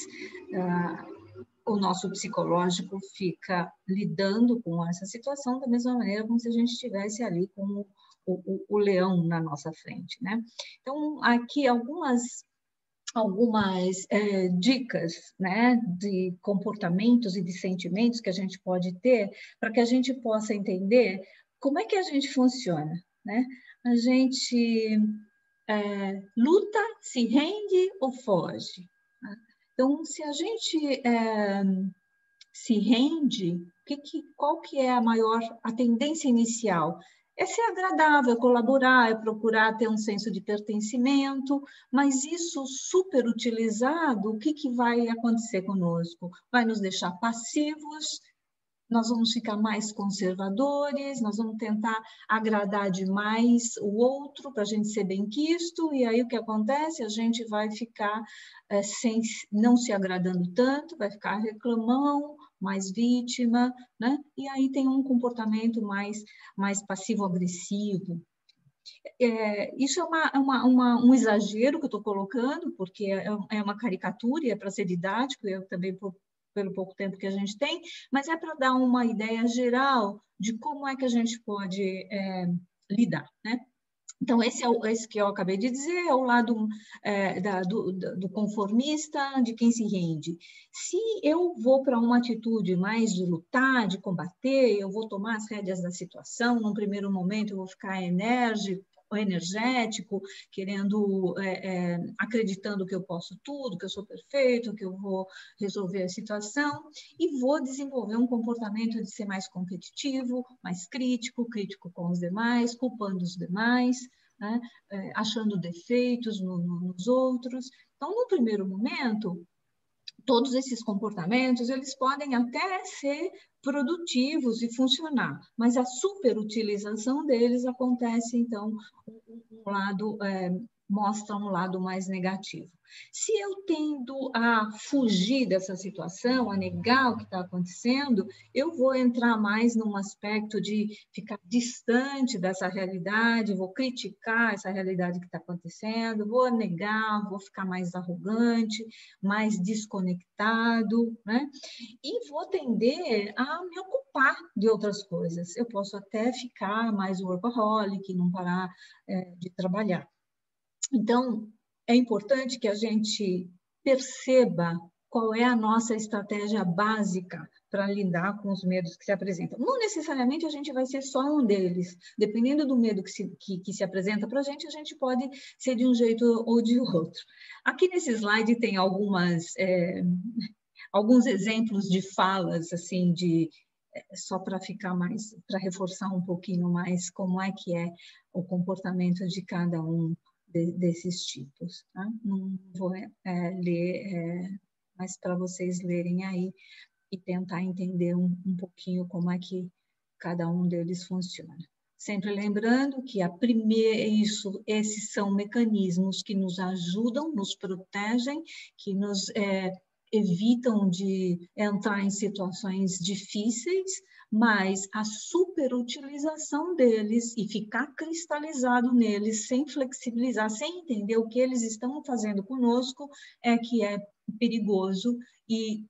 o nosso psicológico fica lidando com essa situação da mesma maneira como se a gente estivesse ali com o leão na nossa frente, né? Então, aqui algumas dicas, né, de comportamentos e de sentimentos que a gente pode ter para que a gente possa entender como é que a gente funciona, né? A gente luta, se rende ou foge? Então, se a gente se rende, qual que é a tendência inicial? É ser agradável, é colaborar, é procurar ter um senso de pertencimento, mas isso super utilizado, o que vai acontecer conosco? Vai nos deixar passivos, nós vamos ficar mais conservadores, nós vamos tentar agradar demais o outro para a gente ser benquisto, e aí o que acontece? A gente vai ficar não se agradando tanto, vai ficar reclamão, mais vítima, né? E aí tem um comportamento mais passivo-agressivo. Isso é um exagero que eu estou colocando, porque é uma caricatura e é para ser didático, eu também pelo pouco tempo que a gente tem, mas é para dar uma ideia geral de como é que a gente pode lidar, né? Então, esse que eu acabei de dizer é o lado do conformista, de quem se rende. Se eu vou para uma atitude mais de lutar, de combater, eu vou tomar as rédeas da situação, num primeiro momento eu vou ficar energético, querendo, acreditando que eu posso tudo, que eu sou perfeito, que eu vou resolver a situação, e vou desenvolver um comportamento de ser mais competitivo, mais crítico com os demais, culpando os demais, né? Achando defeitos nos outros. Então, no primeiro momento, todos esses comportamentos, eles podem até ser produtivos e funcionar, mas a superutilização deles acontece, então, mostra um lado mais negativo. Se eu tendo a fugir dessa situação, a negar o que está acontecendo, eu vou entrar mais num aspecto de ficar distante dessa realidade, vou criticar essa realidade que está acontecendo, vou negar, vou ficar mais arrogante, mais desconectado, né? E vou tender a me ocupar de outras coisas. Eu posso até ficar mais workaholic, não parar de trabalhar. Então, é importante que a gente perceba qual é a nossa estratégia básica para lidar com os medos que se apresentam. Não necessariamente a gente vai ser só um deles. Dependendo do medo que se apresenta para a gente pode ser de um jeito ou de outro. Aqui nesse slide tem alguns exemplos de falas, assim, só para para reforçar um pouquinho mais como é que é o comportamento de cada um desses tipos, tá? Não vou ler, mas para vocês lerem aí e tentar entender um pouquinho como é que cada um deles funciona. Sempre lembrando que esses são mecanismos que nos ajudam, nos protegem, que nos evitam de entrar em situações difíceis, mas a superutilização deles e ficar cristalizado neles, sem flexibilizar, sem entender o que eles estão fazendo conosco, que é perigoso, e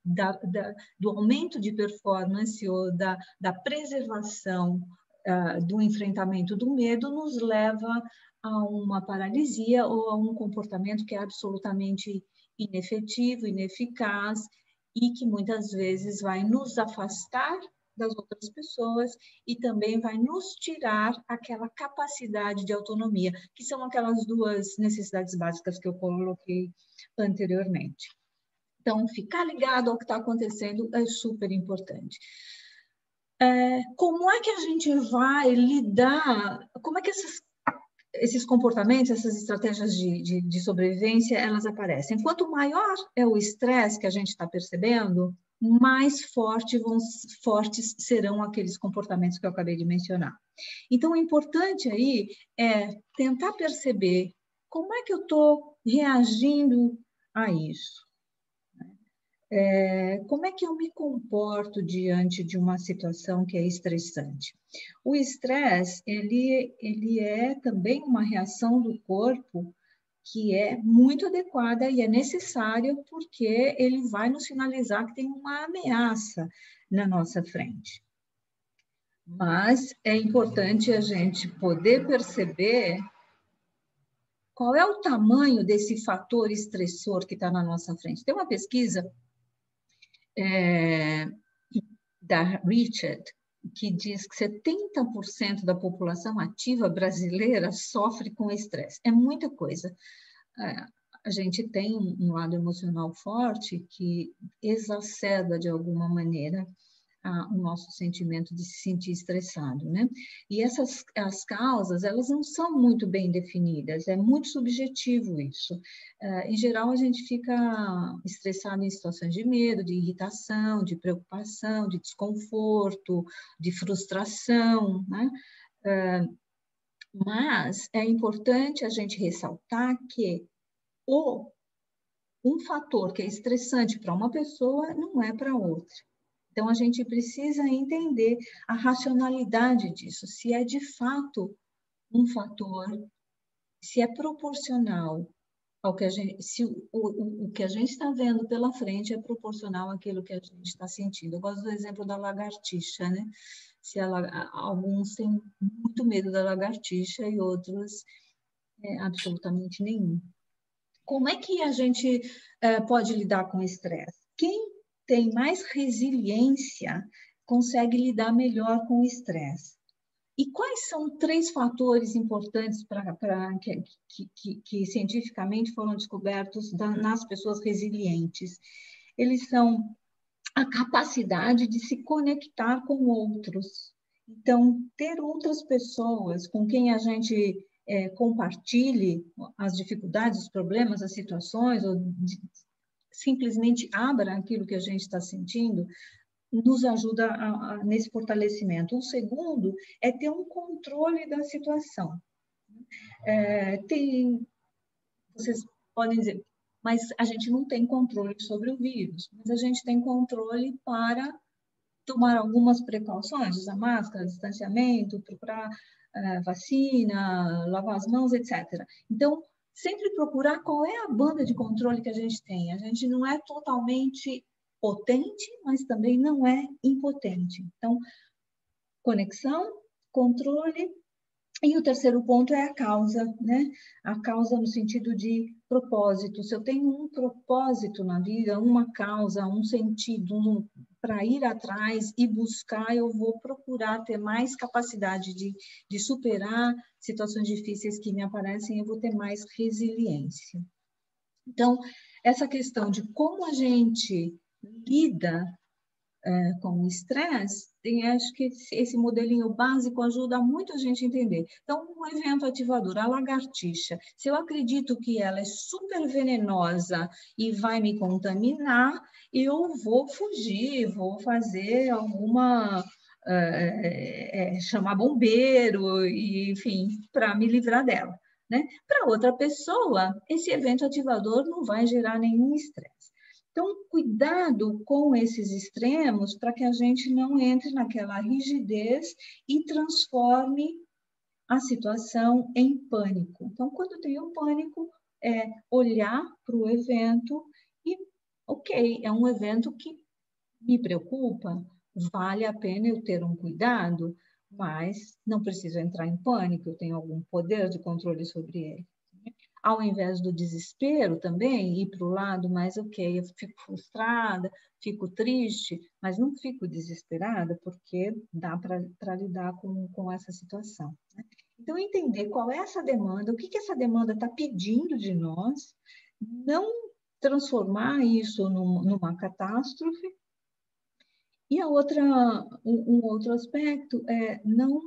do aumento de performance ou da preservação do enfrentamento do medo nos leva a uma paralisia ou a um comportamento que é absolutamente inefetivo, ineficaz e que muitas vezes vai nos afastar das outras pessoas e também vai nos tirar aquela capacidade de autonomia, que são aquelas duas necessidades básicas que eu coloquei anteriormente. Então, ficar ligado ao que está acontecendo é super importante. Como é que a gente vai lidar, como é que esses comportamentos, essas estratégias de sobrevivência, elas aparecem? Quanto maior é o estresse que a gente está percebendo, mais fortes serão aqueles comportamentos que eu acabei de mencionar. Então, o importante aí é tentar perceber como é que eu estou reagindo a isso. Como é que eu me comporto diante de uma situação que é estressante? O estresse, ele é também uma reação do corpo que é muito adequada e é necessária porque ele vai nos sinalizar que tem uma ameaça na nossa frente. Mas é importante a gente poder perceber qual é o tamanho desse fator estressor que está na nossa frente. Tem uma pesquisa da Richard, que diz que 70% da população ativa brasileira sofre com estresse. É muita coisa. A gente tem um lado emocional forte que exacerba, de alguma maneira, o nosso sentimento de se sentir estressado, né? E as causas, elas não são muito bem definidas, é muito subjetivo isso. Em geral, a gente fica estressado em situações de medo, de irritação, de preocupação, de desconforto, de frustração, né? Mas é importante a gente ressaltar que um fator que é estressante para uma pessoa não é para outra. Então, a gente precisa entender a racionalidade disso, se é de fato um fator, se é proporcional ao que a gente, se o que a gente está vendo pela frente é proporcional àquilo que a gente está sentindo. Eu gosto do exemplo da lagartixa, né? Alguns têm muito medo da lagartixa e outros absolutamente nenhum. Como é que a gente pode lidar com o estresse? Quem tem mais resiliência consegue lidar melhor com o estresse. E quais são 3 fatores importantes que cientificamente foram descobertos nas pessoas resilientes? Eles são a capacidade de se conectar com outros. Então, ter outras pessoas com quem a gente compartilhe as dificuldades, os problemas, as situações, ou simplesmente abra aquilo que a gente está sentindo, nos ajuda nesse fortalecimento. O segundo é ter um controle da situação. Vocês podem dizer, mas a gente não tem controle sobre o vírus, mas a gente tem controle para tomar algumas precauções, usar máscara, distanciamento, procurar vacina, lavar as mãos, etc. Então, sempre procurar qual é a banda de controle que a gente tem. A gente não é totalmente potente, mas também não é impotente. Então, conexão, controle, e o terceiro ponto é a causa, né? A causa no sentido de propósito. Se eu tenho um propósito na vida, uma causa, um sentido para ir atrás e buscar, eu vou procurar ter mais capacidade de superar situações difíceis que me aparecem, eu vou ter mais resiliência. Então, essa questão de como a gente lida com o estresse, acho que esse modelinho básico ajuda muito a gente a entender. Então, um evento ativador, a lagartixa, se eu acredito que ela é super venenosa e vai me contaminar, eu vou fugir, vou fazer alguma... chamar bombeiro, e, enfim, para me livrar dela, né? Para outra pessoa, esse evento ativador não vai gerar nenhum estresse. Então, cuidado com esses extremos para que a gente não entre naquela rigidez e transforme a situação em pânico. Então, quando tem o pânico, é olhar para o evento e, ok, é um evento que me preocupa, vale a pena eu ter um cuidado, mas não preciso entrar em pânico, eu tenho algum poder de controle sobre ele. ao invés do desespero também, ir para o lado mais, ok, eu fico frustrada, fico triste, mas não fico desesperada, porque dá para lidar com essa situação, né? Então, entender qual é essa demanda, o que essa demanda está pedindo de nós, não transformar isso numa catástrofe. E um outro aspecto é não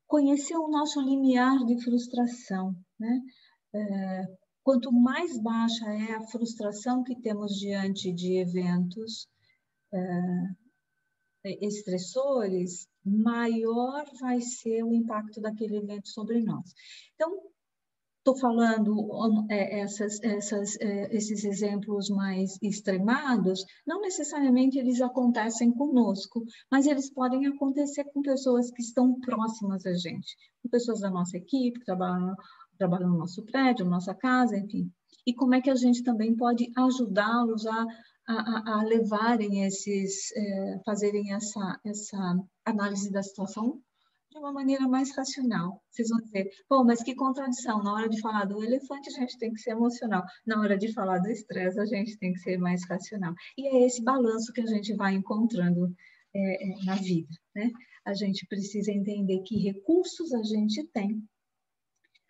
conhecer o nosso limiar de frustração, né? Quanto mais baixa é a frustração que temos diante de eventos estressores, maior vai ser o impacto daquele evento sobre nós. Então, estou falando esses exemplos mais extremados, não necessariamente eles acontecem conosco, mas eles podem acontecer com pessoas que estão próximas a gente, com pessoas da nossa equipe, que trabalham no nosso prédio, na nossa casa, enfim. E como é que a gente também pode ajudá-los a levarem fazerem essa análise da situação de uma maneira mais racional. Vocês vão dizer, pô, mas que contradição, na hora de falar do elefante a gente tem que ser emocional, na hora de falar do estresse a gente tem que ser mais racional. E é esse balanço que a gente vai encontrando na vida, né? A gente precisa entender que recursos a gente tem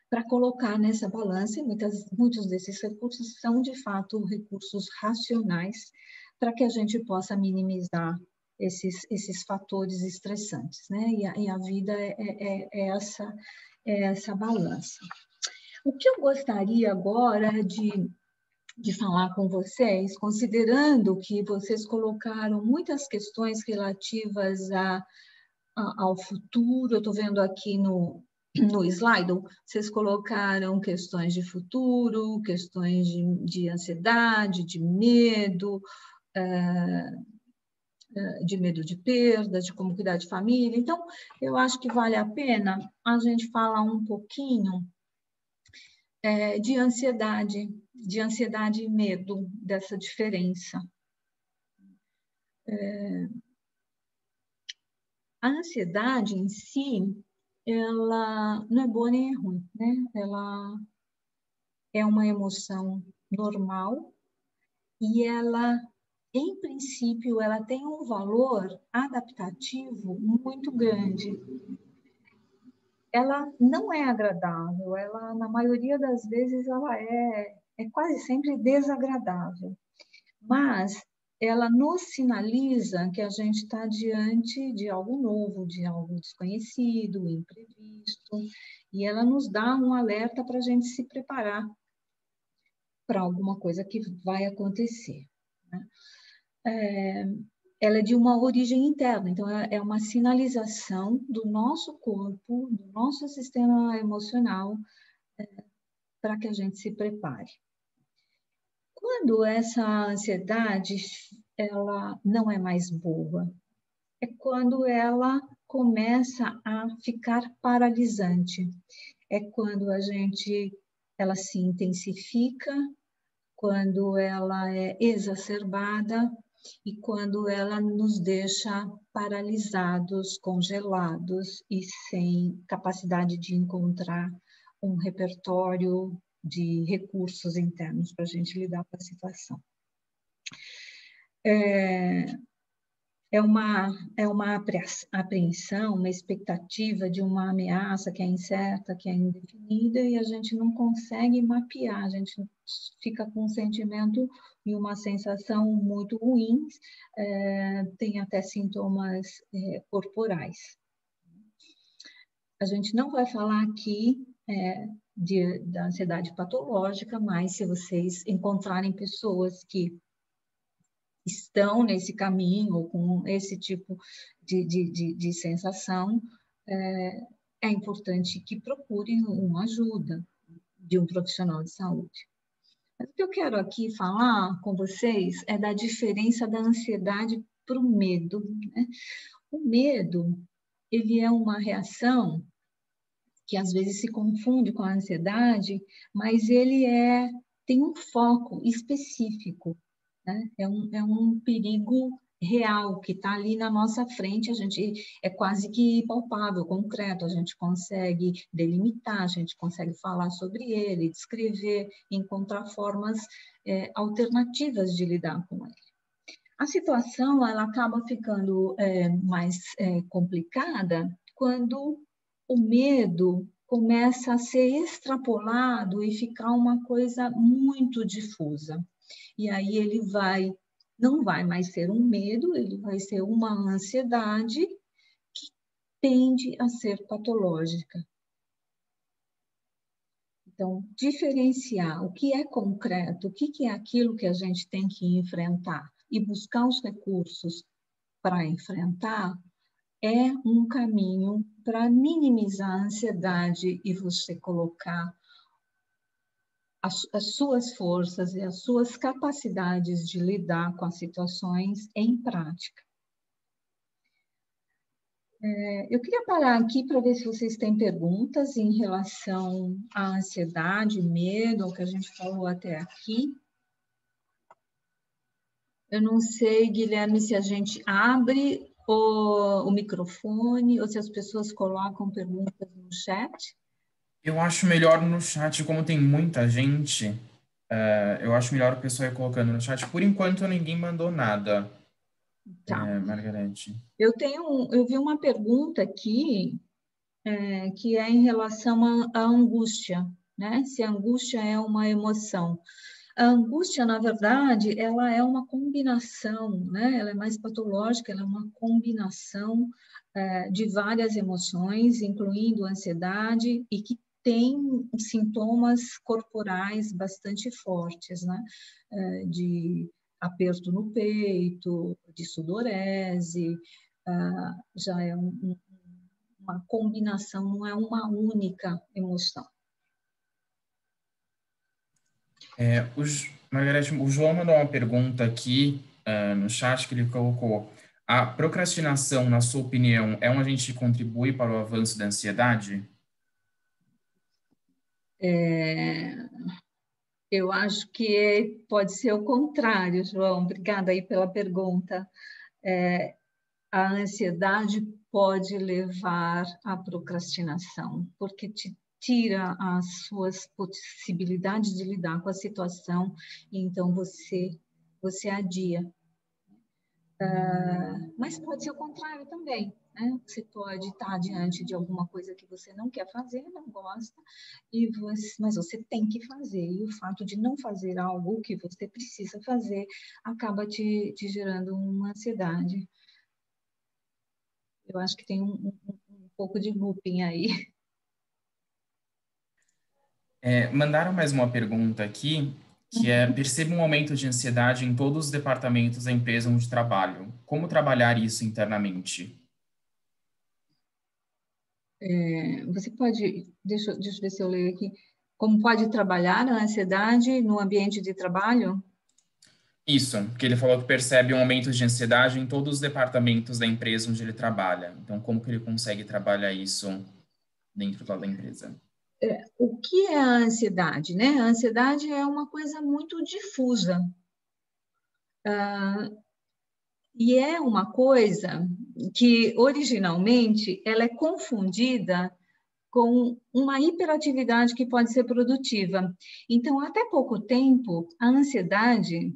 para colocar nessa balança, e muitos desses recursos são, de fato, recursos racionais, para que a gente possa minimizar esses fatores estressantes, né? E a vida é essa balança. O que eu gostaria agora de falar com vocês, considerando que vocês colocaram muitas questões relativas ao futuro, eu estou vendo aqui no slide, vocês colocaram questões de futuro, questões de ansiedade, de medo de perda, de como cuidar de família. Então, eu acho que vale a pena a gente falar um pouquinho de ansiedade e medo, dessa diferença. A ansiedade em si, ela não é boa nem é ruim, né? Ela é uma emoção normal e ela, em princípio, ela tem um valor adaptativo muito grande. Ela não é agradável, ela, na maioria das vezes, ela é quase sempre desagradável, mas ela nos sinaliza que a gente está diante de algo novo, de algo desconhecido, imprevisto, e ela nos dá um alerta para a gente se preparar para alguma coisa que vai acontecer, né? Ela é de uma origem interna, então é uma sinalização do nosso corpo, do nosso sistema emocional, para que a gente se prepare. Quando essa ansiedade ela não é mais boa, é quando ela começa a ficar paralisante, é quando ela se intensifica, quando ela é exacerbada e quando ela nos deixa paralisados, congelados e sem capacidade de encontrar um repertório de recursos internos para a gente lidar com a situação. É uma apreensão, uma expectativa de uma ameaça que é incerta, que é indefinida, e a gente não consegue mapear, a gente fica com um sentimento e uma sensação muito ruins, tem até sintomas corporais. A gente não vai falar aqui da ansiedade patológica, mas se vocês encontrarem pessoas que estão nesse caminho ou com esse tipo de sensação, é importante que procurem uma ajuda de um profissional de saúde. Mas o que eu quero aqui falar com vocês é da diferença da ansiedade para o medo, né? O medo, ele é uma reação que às vezes se confunde com a ansiedade, mas ele tem um foco específico, né? É um perigo real, que está ali na nossa frente, a gente é quase que palpável, concreto, a gente consegue delimitar, a gente consegue falar sobre ele, descrever, encontrar formas alternativas de lidar com ele. A situação ela acaba ficando mais complicada quando o medo começa a ser extrapolado e ficar uma coisa muito difusa. E aí ele não vai mais ser um medo, ele vai ser uma ansiedade que tende a ser patológica. Então, diferenciar o que é concreto, o que é aquilo que a gente tem que enfrentar e buscar os recursos para enfrentar é um caminho para minimizar a ansiedade e você colocar as suas forças e as suas capacidades de lidar com as situações em prática. Eu queria parar aqui para ver se vocês têm perguntas em relação à ansiedade, medo, ao que a gente falou até aqui. Eu não sei, Guilherme, se a gente abre o microfone ou se as pessoas colocam perguntas no chat. Eu acho melhor no chat, como tem muita gente, eu acho melhor o pessoal ir colocando no chat. Por enquanto, ninguém mandou nada, Tá. Margarete. Eu vi uma pergunta aqui, que é em relação à angústia, né? Se a angústia é uma emoção. A angústia, na verdade, ela é uma combinação, né? Ela é mais patológica, ela é uma combinação de várias emoções, incluindo ansiedade, e que tem sintomas corporais bastante fortes, né? De aperto no peito, de sudorese, já é uma combinação, não é uma única emoção. Margarete, o João mandou uma pergunta aqui no chat que ele colocou. A procrastinação, na sua opinião, é um agente que contribui para o avanço da ansiedade? Eu acho que pode ser o contrário, João. Obrigada aí pela pergunta. A ansiedade pode levar à procrastinação, porque te tira as suas possibilidades de lidar com a situação, e então você adia. Mas pode ser o contrário também, né? Você pode estar diante de alguma coisa que você não quer fazer, não gosta, mas você tem que fazer, e o fato de não fazer algo que você precisa fazer acaba te gerando uma ansiedade. Eu acho que tem um pouco de looping aí. Mandaram mais uma pergunta aqui, que perceba um aumento de ansiedade em todos os departamentos da empresa onde trabalho. Como trabalhar isso internamente? Você pode, deixa eu ver se eu leio aqui, como pode trabalhar a ansiedade no ambiente de trabalho? Isso, porque ele falou que percebe um aumento de ansiedade em todos os departamentos da empresa onde ele trabalha. Então, como que ele consegue trabalhar isso dentro da empresa? O que é a ansiedade, né? A ansiedade é uma coisa muito difusa. E é uma coisa que, originalmente, ela é confundida com uma hiperatividade que pode ser produtiva. Então, até pouco tempo, a ansiedade,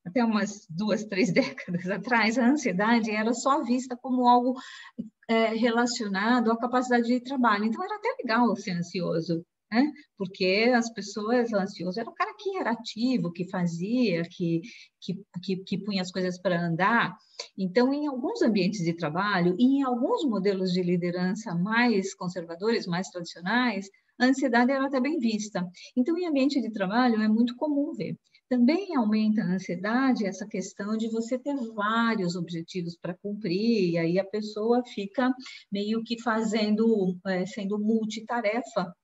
até umas 2, 3 décadas atrás, a ansiedade era só vista como algo relacionado à capacidade de trabalho. Então, era até legal ser ansioso, né? Porque as pessoas ansiosas era o cara que era ativo, que fazia, que punha as coisas para andar. Então, em alguns ambientes de trabalho e em alguns modelos de liderança mais conservadores, mais tradicionais, a ansiedade era até bem vista. Então, em ambiente de trabalho, é muito comum ver. Também aumenta a ansiedade essa questão de você ter vários objetivos para cumprir, e aí a pessoa fica meio que sendo multitarefa,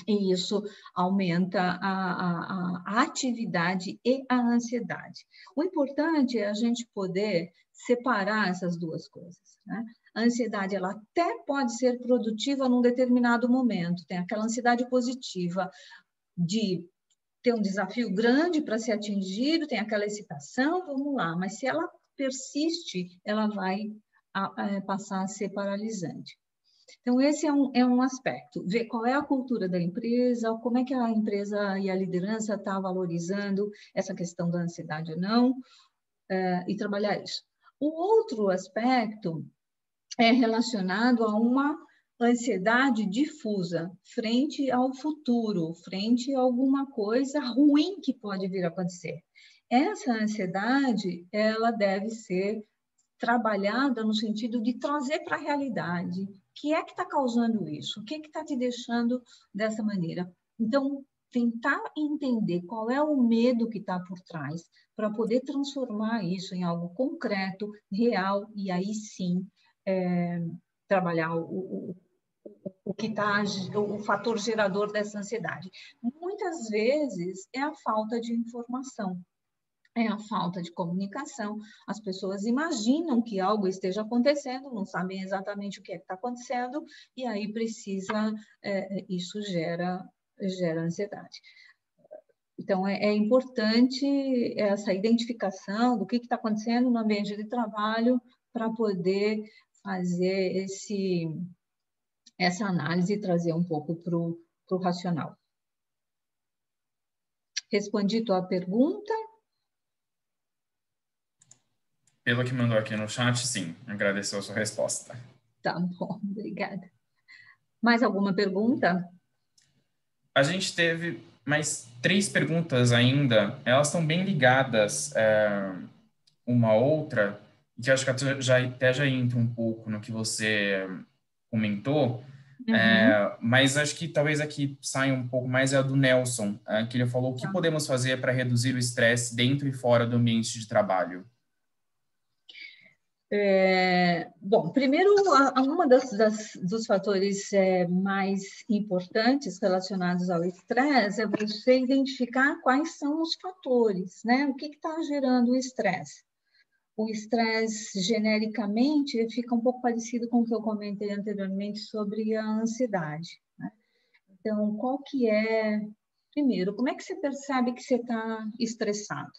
e isso aumenta a atividade e a ansiedade. O importante é a gente poder separar essas duas coisas, né? A ansiedade, ela até pode ser produtiva num determinado momento, tem aquela ansiedade positiva de tem um desafio grande para ser atingido, tem aquela excitação, vamos lá, mas se ela persiste, ela vai passar a ser paralisante. Então, esse é um aspecto, ver qual é a cultura da empresa, como é que a empresa e a liderança está valorizando essa questão da ansiedade ou não, e trabalhar isso. O outro aspecto é relacionado a uma ansiedade difusa, frente ao futuro, frente a alguma coisa ruim que pode vir a acontecer. Essa ansiedade, ela deve ser trabalhada no sentido de trazer para a realidade. O que é que está causando isso? O que é que está te deixando dessa maneira? Então, tentar entender qual é o medo que está por trás, para poder transformar isso em algo concreto, real, e aí sim trabalhar o que está, o fator gerador dessa ansiedade. Muitas vezes é a falta de informação. É a falta de comunicação. As pessoas imaginam que algo esteja acontecendo, não sabem exatamente o que é que está acontecendo, e aí isso gera ansiedade. Então, é importante essa identificação do que está acontecendo no ambiente de trabalho para poder fazer essa análise e trazer um pouco para o racional. Respondi tua pergunta? Pelo que mandou aqui no chat, sim. Agradeceu a sua resposta. Tá bom, obrigada. Mais alguma pergunta? A gente teve mais 3 perguntas ainda. Elas estão bem ligadas uma à outra, que acho que até já entra um pouco no que você comentou, mas acho que talvez aqui saia um pouco mais a do Nelson, que ele falou: o que podemos fazer para reduzir o estresse dentro e fora do ambiente de trabalho? Bom, primeiro, uma dos fatores mais importantes relacionados ao estresse é você identificar quais são os fatores, né? O que está gerando o estresse? O estresse, genericamente, fica um pouco parecido com o que eu comentei anteriormente sobre a ansiedade, né? Então, qual que é... Primeiro, como é que você percebe que você está estressado?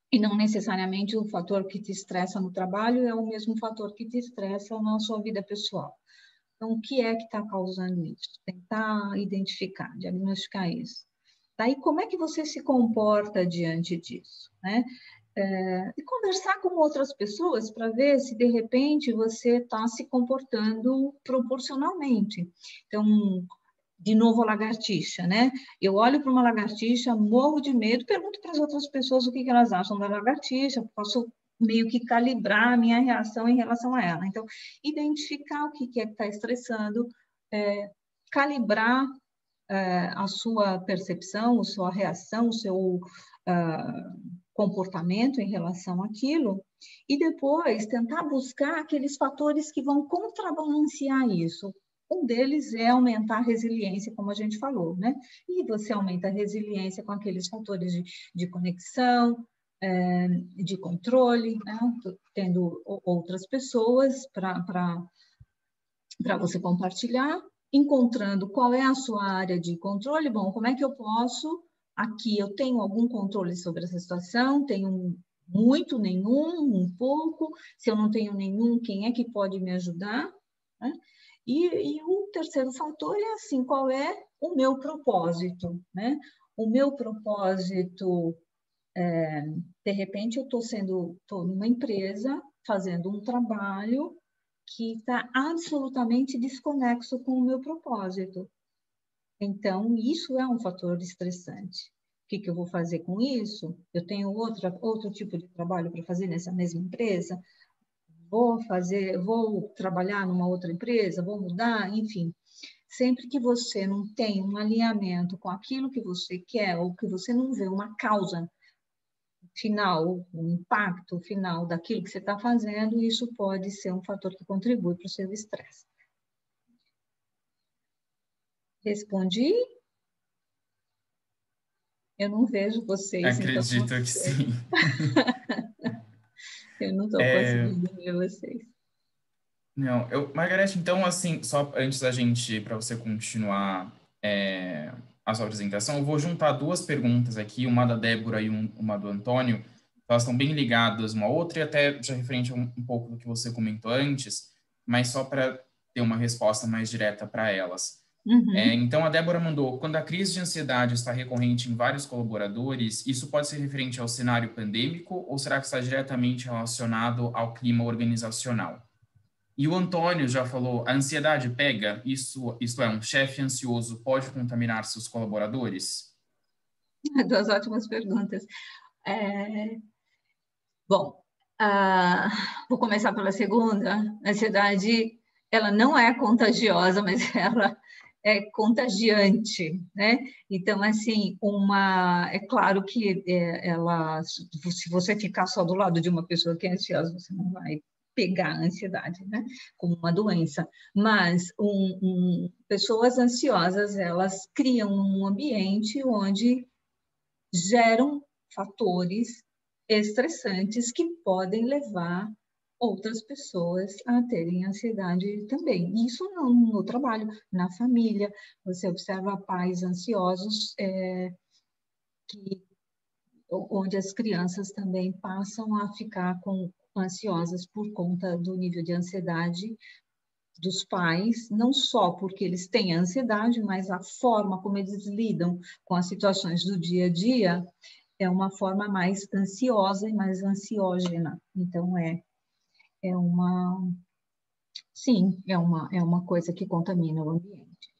E não necessariamente o fator que te estressa no trabalho é o mesmo fator que te estressa na sua vida pessoal. Então, o que é que está causando isso? Tentar identificar, diagnosticar isso. Daí, como é que você se comporta diante disso, né? E conversar com outras pessoas para ver se, de repente, você está se comportando proporcionalmente. Então, de novo, a lagartixa, né? Eu olho para uma lagartixa, morro de medo, pergunto para as outras pessoas o que elas acham da lagartixa, posso meio que calibrar a minha reação em relação a ela. Então, identificar o que é que está estressando, calibrar a sua percepção, a sua reação, o seu comportamento em relação àquilo, e depois tentar buscar aqueles fatores que vão contrabalancear isso. Um deles é aumentar a resiliência, como a gente falou, né? E você aumenta a resiliência com aqueles fatores de conexão, de controle, né? Tendo outras pessoas para você compartilhar, encontrando qual é a sua área de controle. Bom, como é que eu posso... Aqui eu tenho algum controle sobre essa situação, tenho muito, nenhum, um pouco. Se eu não tenho nenhum, quem é que pode me ajudar, né? E o terceiro fator é assim, qual é o meu propósito, né? O meu propósito, de repente eu estou numa empresa fazendo um trabalho que está absolutamente desconexo com o meu propósito. Então, isso é um fator estressante. O que eu vou fazer com isso? Eu tenho outro tipo de trabalho para fazer nessa mesma empresa? Vou trabalhar numa outra empresa, vou mudar, enfim. Sempre que você não tem um alinhamento com aquilo que você quer, ou que você não vê uma causa final, um impacto final daquilo que você está fazendo, isso pode ser um fator que contribui para o seu estresse. Respondi? Eu não vejo vocês. Acredito então que sim. Eu não estou conseguindo ver vocês. Não, Margareth, então, assim, só antes da gente, para você continuar a sua apresentação. Eu vou juntar duas perguntas aqui, uma da Débora e uma do Antônio. Elas estão bem ligadas uma à outra e até já referente a um pouco do que você comentou antes, mas só para ter uma resposta mais direta para elas. Então, a Débora mandou, quando a crise de ansiedade está recorrente em vários colaboradores, isso pode ser referente ao cenário pandêmico ou será que está diretamente relacionado ao clima organizacional? E o Antônio já falou, a ansiedade pega? Isto é, um chefe ansioso pode contaminar seus colaboradores? Duas ótimas perguntas. Bom, vou começar pela segunda. A ansiedade, ela não é contagiosa, mas ela é contagiante, né? Então, assim, é claro que se você ficar só do lado de uma pessoa que é ansiosa, você não vai pegar a ansiedade, né? Como uma doença. Mas pessoas ansiosas, elas criam um ambiente onde geram fatores estressantes que podem levar outras pessoas a terem ansiedade também. Isso no trabalho, na família. Você observa pais ansiosos, onde as crianças também passam a ficar ansiosas por conta do nível de ansiedade dos pais, não só porque eles têm ansiedade, mas a forma como eles lidam com as situações do dia a dia é uma forma mais ansiosa e mais ansiógena. Então, é uma coisa que contamina o ambiente.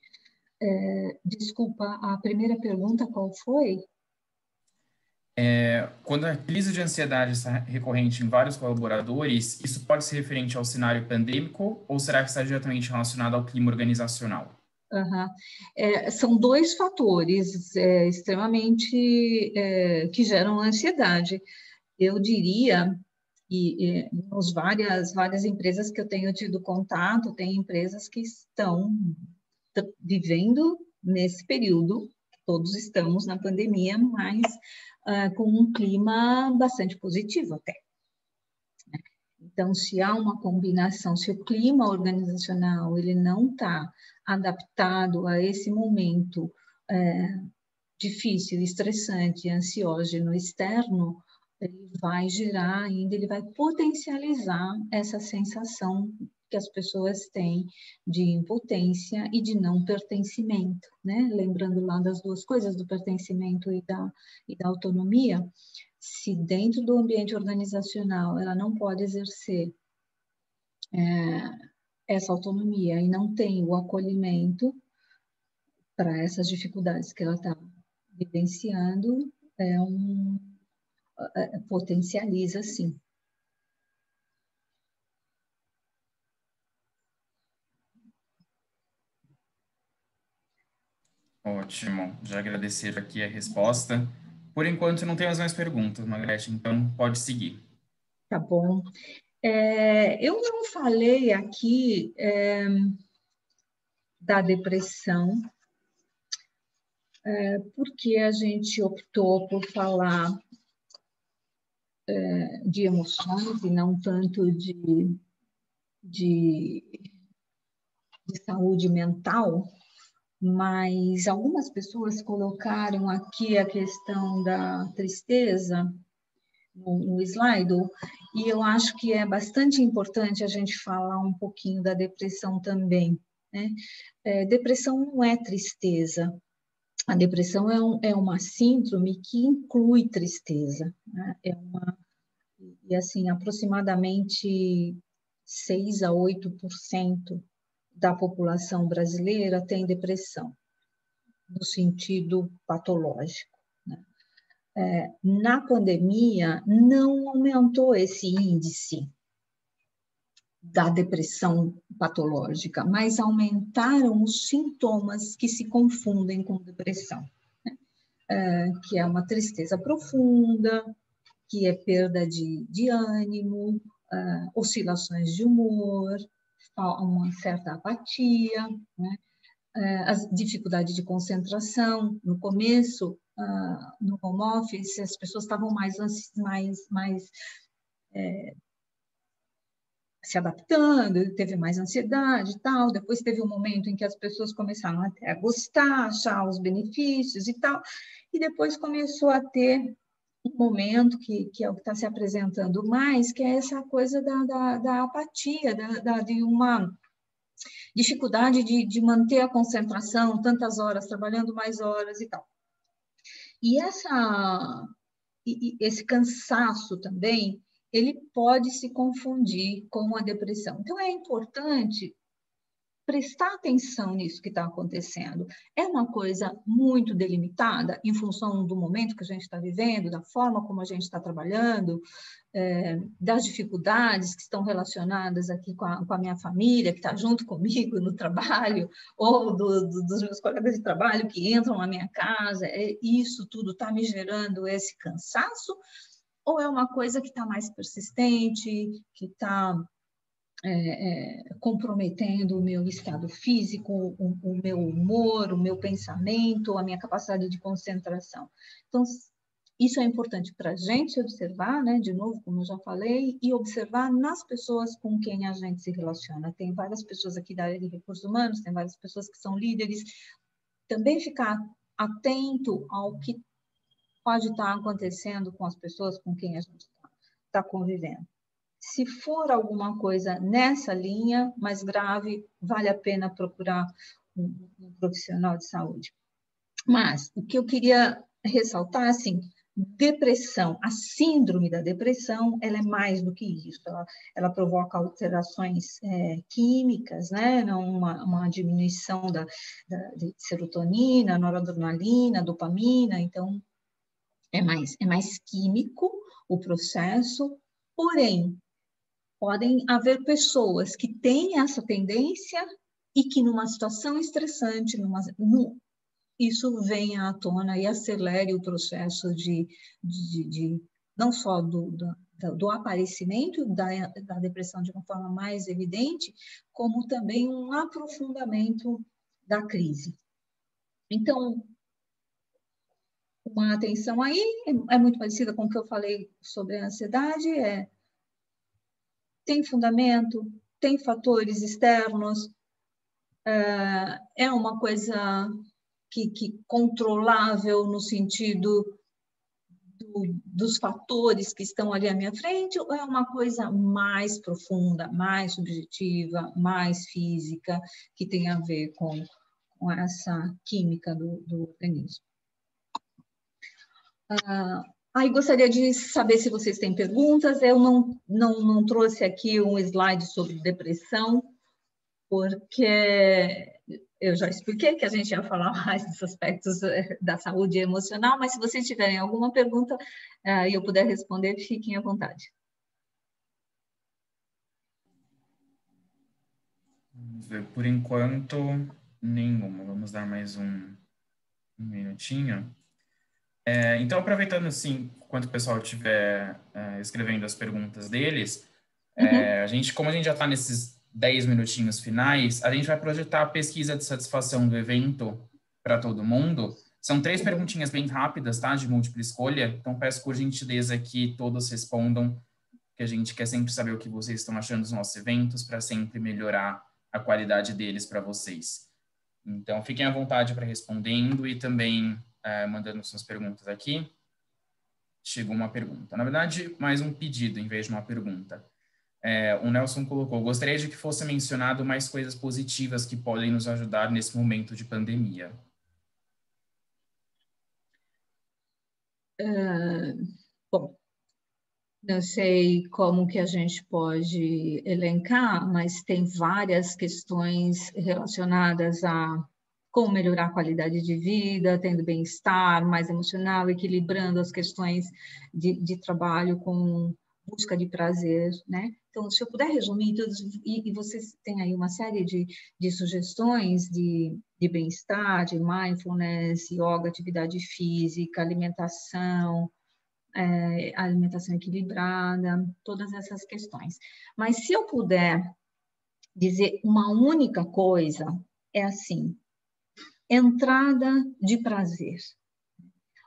Desculpa, a primeira pergunta qual foi? Quando a crise de ansiedade está recorrente em vários colaboradores, isso pode ser referente ao cenário pandêmico ou será que está diretamente relacionado ao clima organizacional? São dois fatores extremamente que geram ansiedade. Eu diria, e nas várias empresas que eu tenho tido contato, tem empresas que estão vivendo nesse período, todos estamos na pandemia, mas com um clima bastante positivo até. Então, se há uma combinação, se o clima organizacional ele não está adaptado a esse momento difícil, estressante, ansiógeno externo, ele vai gerar ainda, ele vai potencializar essa sensação que as pessoas têm de impotência e de não pertencimento, né? Lembrando lá das duas coisas, do pertencimento e da autonomia, se dentro do ambiente organizacional ela não pode exercer essa autonomia e não tem o acolhimento para essas dificuldades que ela está vivenciando, potencializa, sim. Ótimo, já agradecer aqui a resposta. Por enquanto, não temos mais perguntas, Margarete, então pode seguir. Tá bom. Eu não falei aqui da depressão, porque a gente optou por falar de emoções e não tanto de saúde mental, mas algumas pessoas colocaram aqui a questão da tristeza no slide, e eu acho que é bastante importante a gente falar um pouquinho da depressão também, né? Depressão não é tristeza. A depressão é uma síndrome que inclui tristeza, né? E assim, aproximadamente 6 a 8% da população brasileira tem depressão, no sentido patológico, né? Na pandemia, não aumentou esse índice da depressão patológica, mas aumentaram os sintomas que se confundem com depressão, né? Que é uma tristeza profunda, que é perda de ânimo, oscilações de humor, uma certa apatia, né? A dificuldade de concentração. No começo, no home office, as pessoas estavam mais se adaptando, teve mais ansiedade e tal, depois teve um momento em que as pessoas começaram até a gostar, achar os benefícios e tal, e depois começou a ter um momento que é o que está se apresentando mais, que é essa coisa da apatia, de uma dificuldade de manter a concentração, tantas horas, trabalhando mais horas e tal. E esse cansaço também, ele pode se confundir com a depressão. Então, é importante prestar atenção nisso que está acontecendo. É uma coisa muito delimitada em função do momento que a gente está vivendo, da forma como a gente está trabalhando, das dificuldades que estão relacionadas aqui com a minha família, que está junto comigo no trabalho, ou dos meus colegas de trabalho que entram na minha casa. Isso tudo está me gerando esse cansaço? Ou é uma coisa que está mais persistente, que está comprometendo o meu estado físico, o meu humor, o meu pensamento, a minha capacidade de concentração? Então, isso é importante para a gente observar, né? De novo, como eu já falei, e observar nas pessoas com quem a gente se relaciona. Tem várias pessoas aqui da área de recursos humanos, tem várias pessoas que são líderes. Também ficar atento ao que pode estar acontecendo com as pessoas com quem a gente está convivendo. Se for alguma coisa nessa linha mais grave, vale a pena procurar um profissional de saúde. Mas o que eu queria ressaltar, assim, depressão, a síndrome da depressão, ela é mais do que isso. Ela provoca alterações químicas, né? Uma diminuição de serotonina, noradrenalina, dopamina. Então, é mais químico o processo, porém, podem haver pessoas que têm essa tendência e que numa situação estressante, isso venha à tona e acelere o processo de não só do aparecimento da depressão de uma forma mais evidente, como também um aprofundamento da crise. Então, uma atenção aí é muito parecida com o que eu falei sobre a ansiedade, tem fundamento, tem fatores externos, é uma coisa que controlável no sentido dos fatores que estão ali à minha frente, ou é uma coisa mais profunda, mais subjetiva, mais física, que tem a ver com essa química do organismo? Aí gostaria de saber se vocês têm perguntas. Eu não trouxe aqui um slide sobre depressão, porque eu já expliquei que a gente ia falar mais dos aspectos da saúde emocional, mas se vocês tiverem alguma pergunta e eu puder responder, fiquem à vontade. Vamos ver, por enquanto, nenhuma. Vamos dar mais um minutinho. Então, aproveitando, assim, enquanto o pessoal estiver escrevendo as perguntas deles, como a gente já está nesses 10 minutinhos finais, a gente vai projetar a pesquisa de satisfação do evento para todo mundo. São 3 perguntinhas bem rápidas, tá? De múltipla escolha. Então, peço por gentileza que todos respondam, que a gente quer sempre saber o que vocês estão achando dos nossos eventos, para sempre melhorar a qualidade deles para vocês. Então, fiquem à vontade para respondendo e também mandando suas perguntas aqui. Chegou uma pergunta. Na verdade, mais um pedido em vez de uma pergunta. O Nelson colocou: gostaria de que fosse mencionado mais coisas positivas que podem nos ajudar nesse momento de pandemia. Bom, não sei como que a gente pode elencar, mas tem várias questões relacionadas a como melhorar a qualidade de vida, tendo bem-estar mais emocional, equilibrando as questões de trabalho com busca de prazer, né? Então, se eu puder resumir tudo, e vocês têm aí uma série de sugestões de bem-estar, de mindfulness, yoga, atividade física, alimentação equilibrada, todas essas questões. Mas se eu puder dizer uma única coisa, é assim: entrada de prazer.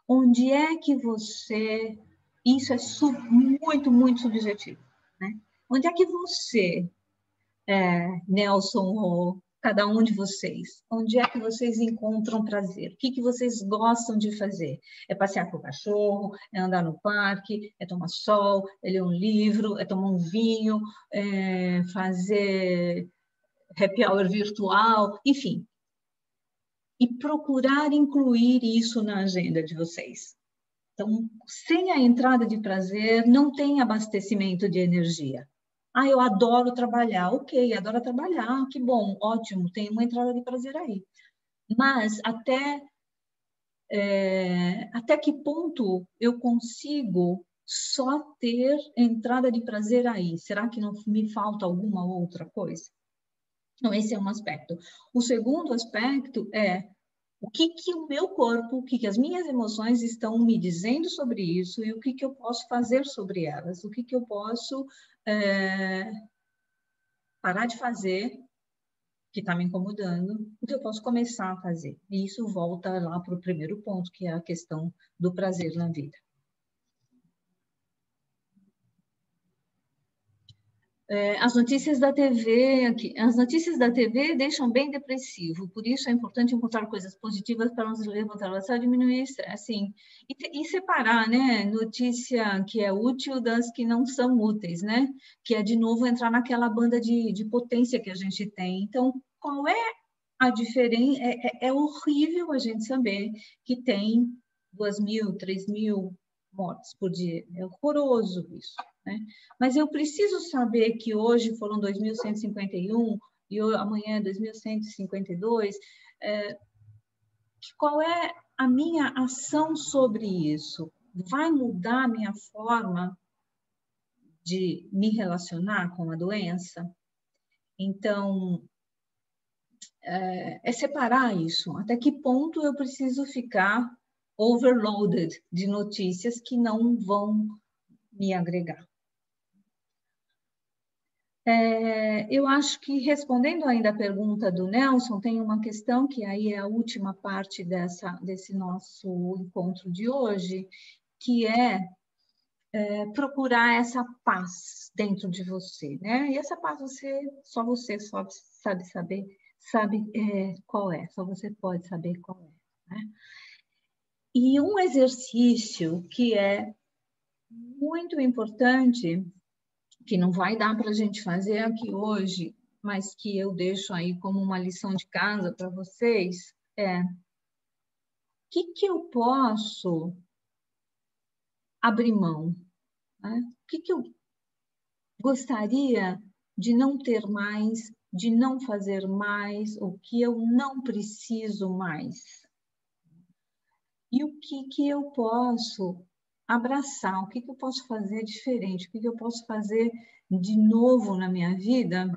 Onde é que você... Isso é muito, muito subjetivo, né? Onde é que você, Nelson, ou cada um de vocês, onde é que vocês encontram prazer? O que que vocês gostam de fazer? É passear com o cachorro, é andar no parque, é tomar sol, é ler um livro, é tomar um vinho, é fazer happy hour virtual, enfim. E procurar incluir isso na agenda de vocês. Então, sem a entrada de prazer, não tem abastecimento de energia. Ah, eu adoro trabalhar. Ok, adoro trabalhar. Que bom, ótimo, tem uma entrada de prazer aí. Mas até que ponto eu consigo só ter entrada de prazer aí? Será que não me falta alguma outra coisa? Então, esse é um aspecto. O segundo aspecto é o que o meu corpo, o que as minhas emoções estão me dizendo sobre isso e o que eu posso fazer sobre elas, o que eu posso parar de fazer, que está me incomodando, o que eu posso começar a fazer. E isso volta lá para o primeiro ponto, que é a questão do prazer na vida. As notícias da TV deixam bem depressivo, por isso é importante encontrar coisas positivas para nos levantar a saúde e diminuir o estresse. Assim, e separar, né, notícia que é útil das que não são úteis, né? Que é, de novo, entrar naquela banda de potência que a gente tem. Então, qual é a diferença? É horrível a gente saber que tem 2.000, 3.000 mortes por dia. É horroroso isso. Né? Mas eu preciso saber que hoje foram 2.151 e amanhã é 2.152. Qual é a minha ação sobre isso? Vai mudar a minha forma de me relacionar com a doença? Então, é separar isso. Até que ponto eu preciso ficar overloaded de notícias que não vão me agregar? Eu acho que, respondendo ainda a pergunta do Nelson, tem uma questão que aí é a última parte desse nosso encontro de hoje, que é procurar essa paz dentro de você, né? E essa paz só você sabe qual é, só você pode saber qual é, né? E um exercício que é muito importante, que não vai dar para a gente fazer aqui hoje, mas que eu deixo aí como uma lição de casa para vocês, o que eu posso abrir mão? Né? O que eu gostaria de não ter mais, de não fazer mais, o que eu não preciso mais? E o que eu posso abraçar, o que eu posso fazer diferente, o que eu posso fazer de novo na minha vida,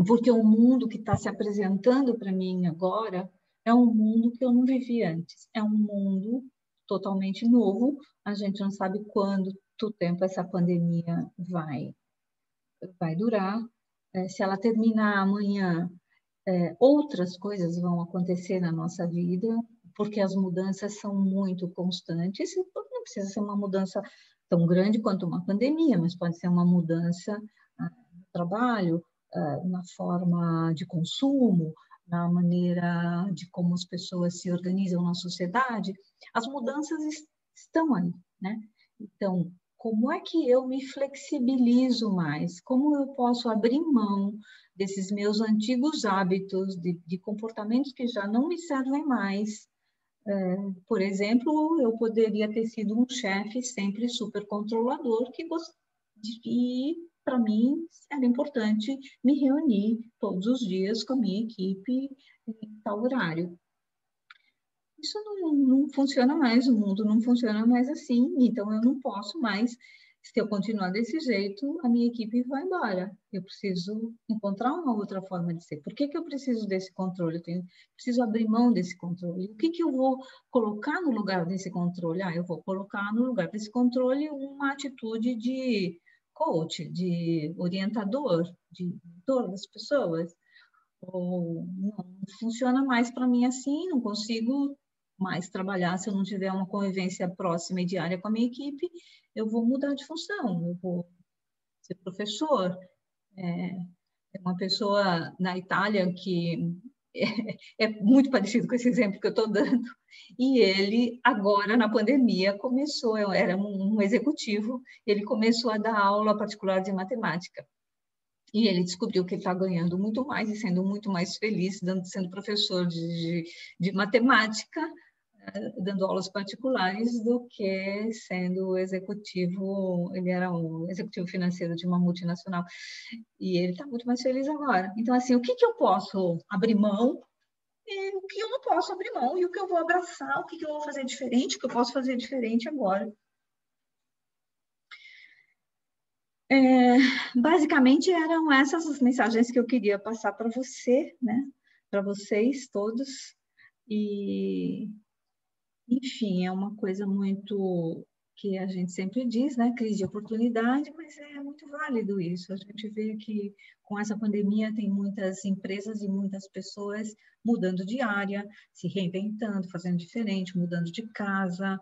porque o mundo que está se apresentando para mim agora é um mundo que eu não vivi antes, é um mundo totalmente novo, a gente não sabe quanto tempo essa pandemia vai durar, se ela terminar amanhã, outras coisas vão acontecer na nossa vida, porque as mudanças são muito constantes, não precisa ser uma mudança tão grande quanto uma pandemia, mas pode ser uma mudança no trabalho, na forma de consumo, na maneira de como as pessoas se organizam na sociedade. As mudanças estão aí, né? Então, como é que eu me flexibilizo mais? Como eu posso abrir mão desses meus antigos hábitos, de comportamentos que já não me servem mais? Por exemplo, eu poderia ter sido um chefe sempre super controlador, e para mim era importante me reunir todos os dias com a minha equipe em tal horário. Isso não funciona mais, o mundo não funciona mais assim, então eu não posso mais, se eu continuar desse jeito, a minha equipe vai embora. Eu preciso encontrar uma outra forma de ser. Por que eu preciso desse controle? Eu preciso abrir mão desse controle. O que eu vou colocar no lugar desse controle? Eu vou colocar no lugar desse controle uma atitude de coach, de orientador, de mentor das pessoas. Ou não funciona mais para mim assim, não consigo mais trabalhar se eu não tiver uma convivência próxima e diária com a minha equipe, eu vou mudar de função, eu vou ser professor. É uma pessoa na Itália que é muito parecido com esse exemplo que eu estou dando, e ele, agora, na pandemia, era um executivo, ele começou a dar aula particular de matemática. E ele descobriu que ele está ganhando muito mais e sendo muito mais feliz sendo professor de matemática, dando aulas particulares, do que sendo executivo. Ele era um executivo financeiro de uma multinacional. E ele está muito mais feliz agora. Então, assim, o que eu posso abrir mão e o que eu não posso abrir mão, e o que eu vou abraçar, o que eu vou fazer diferente, o que eu posso fazer diferente agora. Basicamente, eram essas as mensagens que eu queria passar para você, né? Para vocês todos. E, enfim, é uma coisa muito que a gente sempre diz, né? Crise de oportunidade, mas é muito válido isso. A gente vê que com essa pandemia tem muitas empresas e muitas pessoas mudando de área, se reinventando, fazendo diferente, mudando de casa,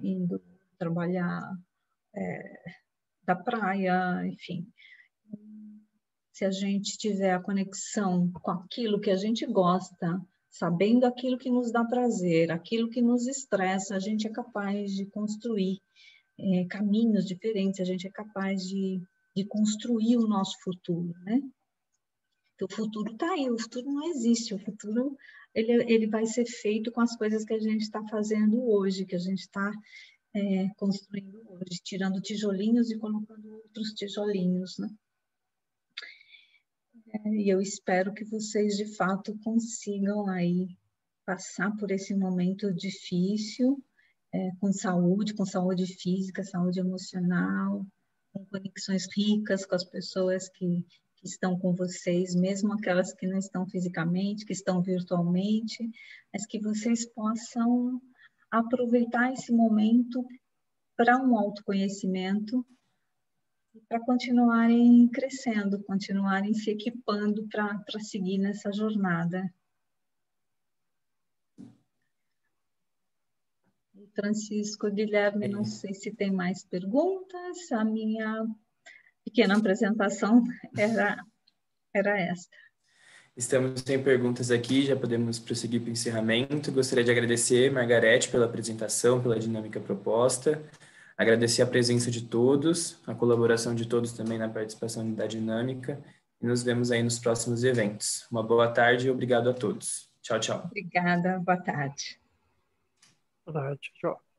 indo trabalhar da praia, enfim. Se a gente tiver a conexão com aquilo que a gente gosta, sabendo aquilo que nos dá prazer, aquilo que nos estressa, a gente é capaz de construir caminhos diferentes, a gente é capaz de construir o nosso futuro, né? Então, o futuro está aí, o futuro não existe, o futuro ele vai ser feito com as coisas que a gente está fazendo hoje, que a gente está construindo hoje, tirando tijolinhos e colocando outros tijolinhos, né? E eu espero que vocês, de fato, consigam aí passar por esse momento difícil, com saúde física, saúde emocional, com conexões ricas com as pessoas que estão com vocês, mesmo aquelas que não estão fisicamente, que estão virtualmente, mas que vocês possam aproveitar esse momento para um autoconhecimento, para continuarem crescendo, continuarem se equipando para seguir nessa jornada. Francisco, Guilherme, não sei se tem mais perguntas. A minha pequena apresentação era esta. Estamos sem perguntas aqui, já podemos prosseguir para o encerramento. Gostaria de agradecer, Margarete, pela apresentação, pela dinâmica proposta. Agradecer a presença de todos, a colaboração de todos também na participação da dinâmica. E nos vemos aí nos próximos eventos. Uma boa tarde e obrigado a todos. Tchau, tchau. Obrigada, boa tarde. Boa tarde, tchau.